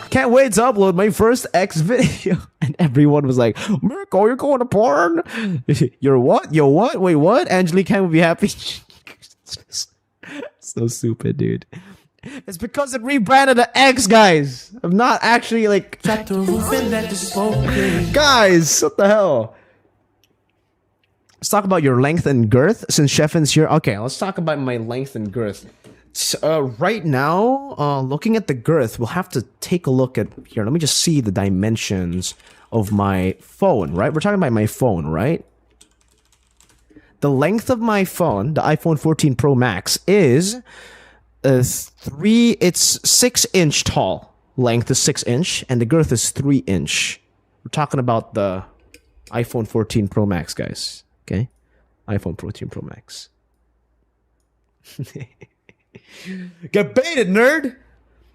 Can't wait to upload my first X video. And everyone was like, Mirko, you're going to porn? You're what? Yo, what? Wait, what? Angelique can't be happy. So stupid, dude. It's because it rebranded to X, guys. I'm not actually like... Drop the roof and let the smoke clear. Guys, what the hell? Let's talk about your length and girth since Sheffin's here. Okay, let's talk about my length and girth. Right now, looking at the girth, we'll have to take a look at here. Let me just see the dimensions of my phone, right? We're talking about my phone, right? The length of my phone, the iPhone 14 Pro Max, is it's 6-inch tall. Length is 6-inch, and the girth is 3-inch. We're talking about the iPhone 14 Pro Max, guys. Okay? iPhone 14 Pro Max. Get baited, nerd!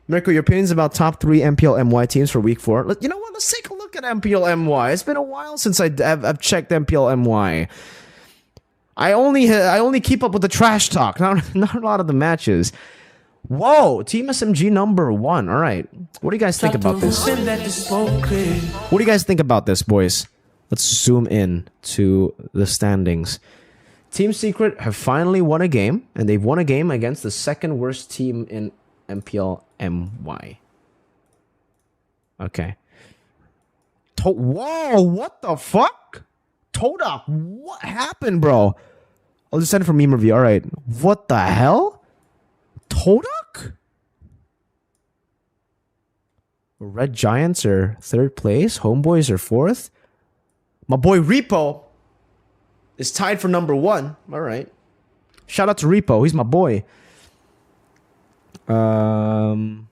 Mirko, your opinions about top 3 MPL MY teams for week 4? You know what? Let's take a look at MPL MY. It's been a while since I've checked MPL MY. I only keep up with the trash talk, not a lot of the matches. Whoa, Team SMG number 1. All right, what do you guys think about this? What do you guys think about this, boys? Let's zoom in to the standings. Team Secret have finally won a game, and they've won a game against the second worst team in MPL MY. Okay. Whoa, what the fuck? Todak, what happened, bro? I'll just send it for meme review. All right. What the hell? Todak? Red Giants are 3rd place. Homeboys are 4th. My boy Repo is tied for number 1. All right. Shout out to Repo. He's my boy. Demon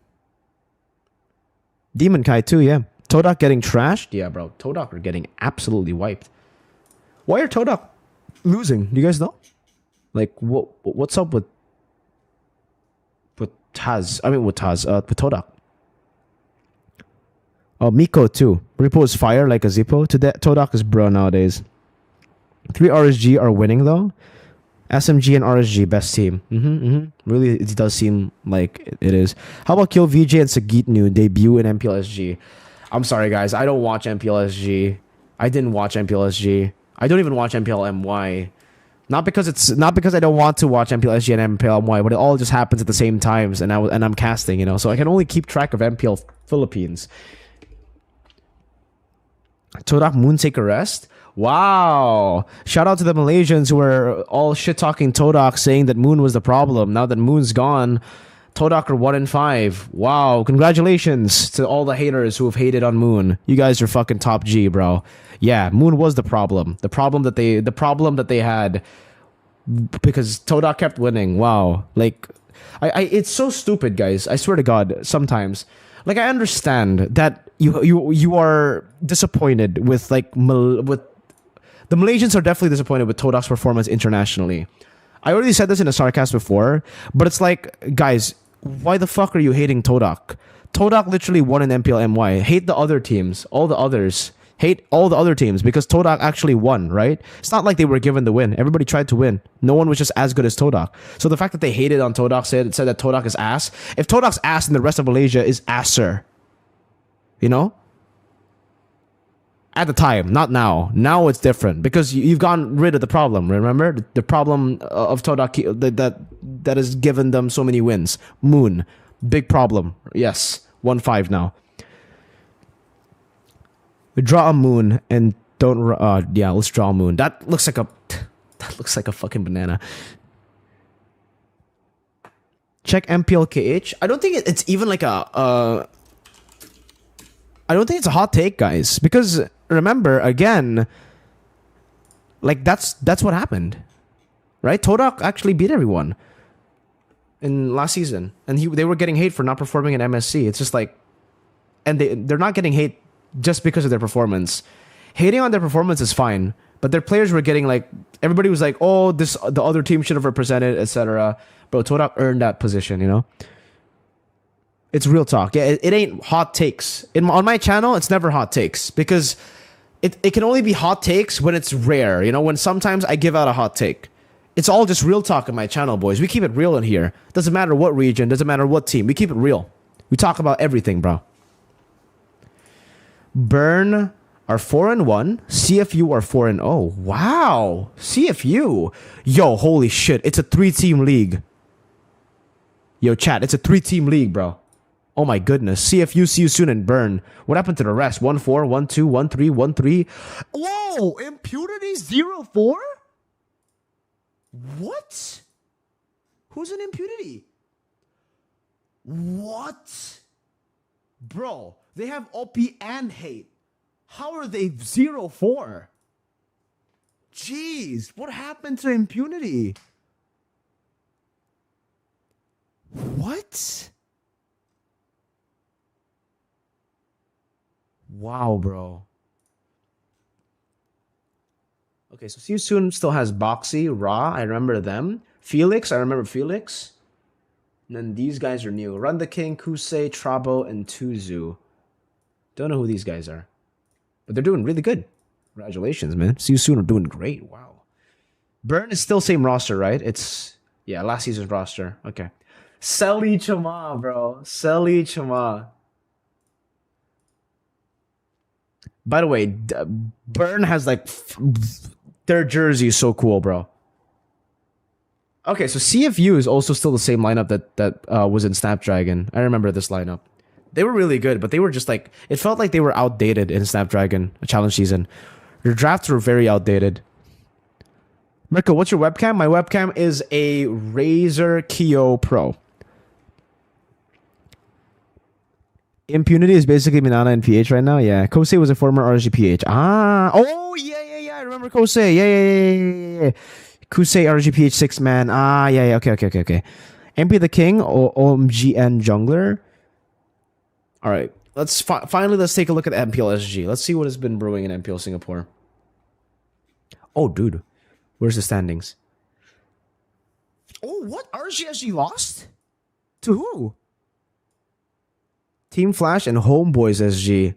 Kai too, yeah. Todak getting trashed? Yeah, bro. Todak are getting absolutely wiped. Why are Todak losing? Do you guys know? Like, what's up with Taz? I mean, with Taz, with Todak. Oh, Miko too. Repo is fire like a Zippo. Todak is bro nowadays. 3 RSG are winning though. SMG and RSG, best team. Really, it does seem like it is. How about Kill VJ and Sagitnu debut in MPLSG? I'm sorry, guys. I don't watch MPLSG. I didn't watch MPLSG. I don't even watch MPL MY. Not because I don't want to watch MPLSG and MPL MY, but it all just happens at the same times, and I'm casting, you know, so I can only keep track of MPL Philippines. Todak Moon take a rest. Wow! Shout out to the Malaysians who were all shit talking Todak, saying that Moon was the problem. Now that Moon's gone, Todak are 1-5. Wow! Congratulations to all the haters who have hated on Moon. You guys are fucking top G, bro. Yeah, Moon was the problem. The problem that they had because Todak kept winning. Wow! Like, it's so stupid, guys. I swear to God. Sometimes, like, I understand that you are disappointed with the Malaysians are definitely disappointed with Todak's performance internationally. I already said this in a sarcasm before, but it's like, guys, why the fuck are you hating Todak? Todak literally won in MPL MY. Hate the other teams, all the others. Hate all the other teams because Todak actually won, right? It's not like they were given the win. Everybody tried to win. No one was just as good as Todak. So the fact that they hated on Todak, said that Todak is ass. If Todak's ass and the rest of Malaysia is asser, you know? At the time, not now. Now it's different because you've gotten rid of the problem. Remember the problem of Todak that has given them so many wins. Moon, big problem. Yes, 1-5 now. We draw a Moon and don't. Yeah, let's draw a Moon. That looks like a fucking banana. Check MPL KH. I don't think it's even like a. I don't think it's a hot take, guys, because remember again, like that's what happened, right? Todak actually beat everyone in last season, and they were getting hate for not performing in MSC. It's just like, and they're not getting hate just because of their performance. Hating on their performance is fine, but their players were getting like, everybody was like, oh, the other team should have represented, etc. Bro, Todak earned that position, you know. It's real talk. Yeah, it ain't hot takes. On my channel, it's never hot takes because it can only be hot takes when it's rare. You know, when sometimes I give out a hot take. It's all just real talk on my channel, boys. We keep it real in here. Doesn't matter what region, doesn't matter what team. We keep it real. We talk about everything, bro. Burn are 4-1. CFU are 4-0. Wow. CFU. Yo, holy shit. It's a 3-team league. Yo, chat. It's a 3-team league, bro. Oh my goodness. CFU, see you soon, and Burn. What happened to the rest? 1-4, 1-2, 1-3, 1-3. Whoa! Impunity 0-4? What? Who's an impunity? What? Bro, they have OP and hate. How are they 0-4? Jeez, what happened to impunity? What? Wow, bro. Okay, so See You Soon still has Boxy, Raw, I remember them. Felix, I remember Felix. And then these guys are new. Run the King, Kusei, Trabo, and Tuzu. Don't know who these guys are. But they're doing really good. Congratulations, man. See You Soon are doing great. Wow. Burn is still same roster, right? It's, yeah, last season's roster. Okay. Selly Chama, bro. Selly Chama. By the way, Burn has like... their jersey is so cool, bro. Okay, so CFU is also still the same lineup that was in Snapdragon. I remember this lineup. They were really good, but they were just like... It felt like they were outdated in Snapdragon, a challenge season. Their drafts were very outdated. Mirko, what's your webcam? My webcam is a Razer Kyo Pro. Impunity is basically Minana and PH right now. Yeah, Kosei was a former RGPH. Oh yeah. I remember Kosei. Yeah. Kosei RGPH 6-man. Yeah. Okay. MP the King or OMGN Jungler. All right, finally let's take a look at MPL SG. Let's see what has been brewing in MPL Singapore. Oh, dude, where's the standings? Oh, what? RGSG lost? To who? Team Flash and Homeboys SG.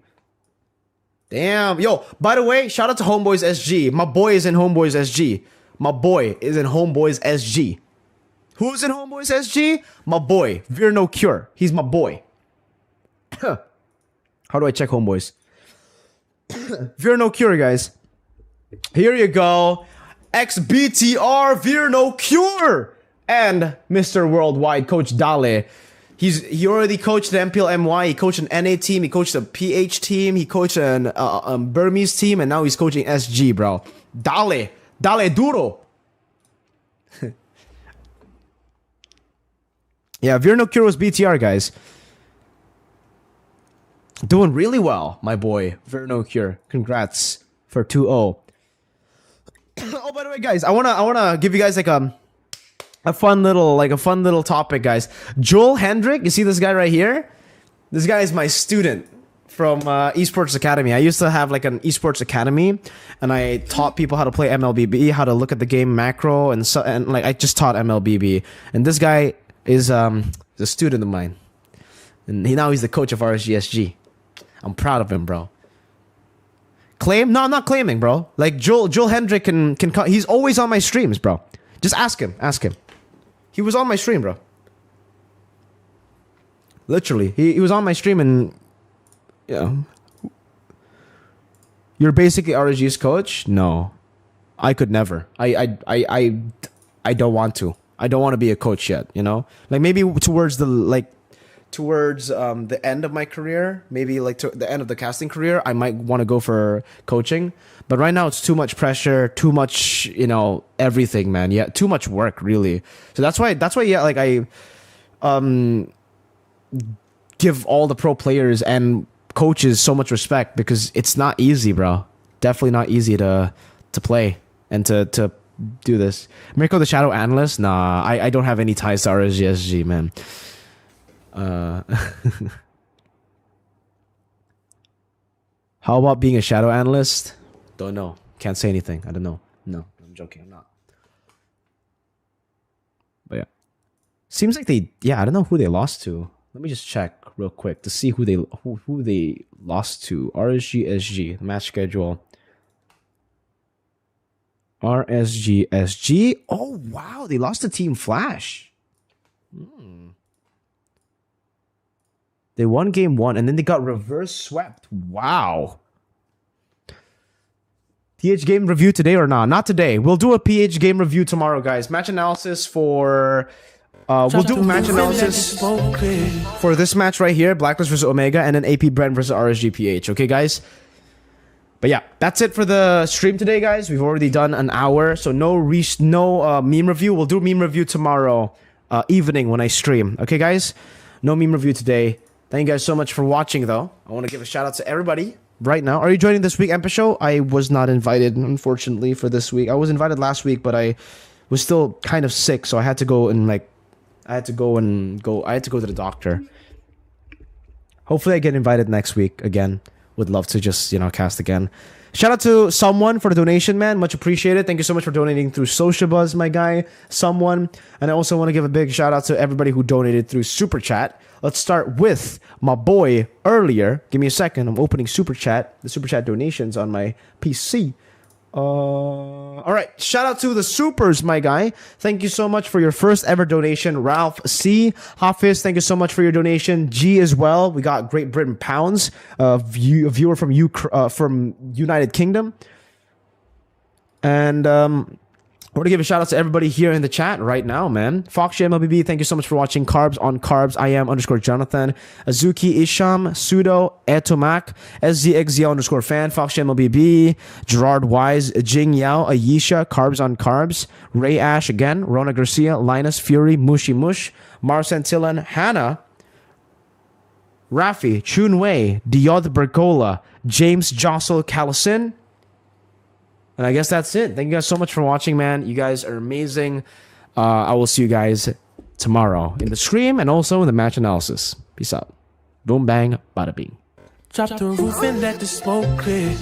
Damn. Yo, by the way, shout out to Homeboys SG. My boy is in Homeboys SG. My boy is in Homeboys SG. Who's in Homeboys SG? My boy, Veer No Cure. He's my boy. How do I check Homeboys? Veer No Cure, guys. Here you go. XBTR Veer No Cure. And Mr. Worldwide, Coach Dale. He already coached the MPL MY, he coached an NA team, he coached a PH team, he coached an Burmese team, and now he's coaching SG, bro. Dale duro. Yeah, Veer No Cure was BTR, guys. Doing really well, my boy, Veer No Cure. Congrats for 2-0. Oh, by the way, guys, I wanna give you guys like a fun little topic, guys. Joel Hendrick, you see this guy right here? This guy is my student from Esports Academy. I used to have like an Esports Academy, and I taught people how to play MLBB, how to look at the game macro, and like I just taught MLBB. And this guy is a student of mine, and now he's the coach of RSGSG. I'm proud of him, bro. Claim? No, I'm not claiming, bro. Like Joel Hendrick can he's always on my streams, bro. Just ask him. He was on my stream, bro. Literally, he was on my stream, and you're basically RG's coach. No, I could never. I don't want to. I don't want to be a coach yet. You know, like maybe towards the end of my career, maybe like to the end of the casting career, I might want to go for coaching. But right now it's too much pressure, too much, everything, man. Yeah, too much work, really. So that's why, yeah, like I give all the pro players and coaches so much respect, because it's not easy, bro. Definitely not easy to play and to do this. Mirko the Shadow Analyst? Nah, I don't have any ties to RSGSG, man. How about being a shadow analyst? Don't know. Can't say anything. I don't know. No, I'm joking. I'm not. But yeah. Seems like I don't know who they lost to. Let me just check real quick to see who they lost to. RSGSG, the match schedule. RSGSG. Oh, wow. They lost to Team Flash. They won game 1, and then they got reverse swept. Wow. PH game review today or not? Not today. We'll do a PH game review tomorrow, guys. Match analysis for... we'll do match analysis for this match right here. Blacklist versus Omega, and then AP Brent versus RSGPH. Okay, guys? But yeah, that's it for the stream today, guys. We've already done an hour, so no meme review. We'll do meme review tomorrow evening when I stream. Okay, guys? No meme review today. Thank you guys so much for watching, though. I want to give a shout out to everybody right now. Are you joining this week, Empa Show? I was not invited, unfortunately, for this week. I was invited last week, but I was still kind of sick, so I had to go and I had to go to the doctor. Hopefully I get invited next week again. Would love to just, cast again. Shout out to someone for the donation, man. Much appreciated. Thank you so much for donating through Social Buzz, my guy. Someone. And I also want to give a big shout out to everybody who donated through Super Chat. Let's start with my boy earlier. Give me a second. I'm opening Super Chat. The Super Chat donations on my PC. All right. Shout out to the supers, my guy. Thank you so much for your first ever donation, Ralph C. Hafiz, thank you so much for your donation. G as well. We got Great Britain pounds. A viewer from United Kingdom. And I want to give a shout out to everybody here in the chat right now, man. Fox MLBB, thank you so much for watching. Carbs on Carbs. I am _Jonathan. Azuki Isham, Sudo, Etomac, SZXZL _fan. Fox MLBB, Gerard Wise, Jing Yao, Ayesha, Carbs on Carbs, Ray Ash again, Rona Garcia, Linus Fury, Mushi Mush, Mars Santillan, Hannah, Rafi, Chun Wei, Diod Bergola, James Jossel Callison. And I guess that's it. Thank you guys so much for watching, man. You guys are amazing. I will see you guys tomorrow in the stream and also in the match analysis. Peace out. Boom, bang, bada bing. Drop the roof and let the smoke clear.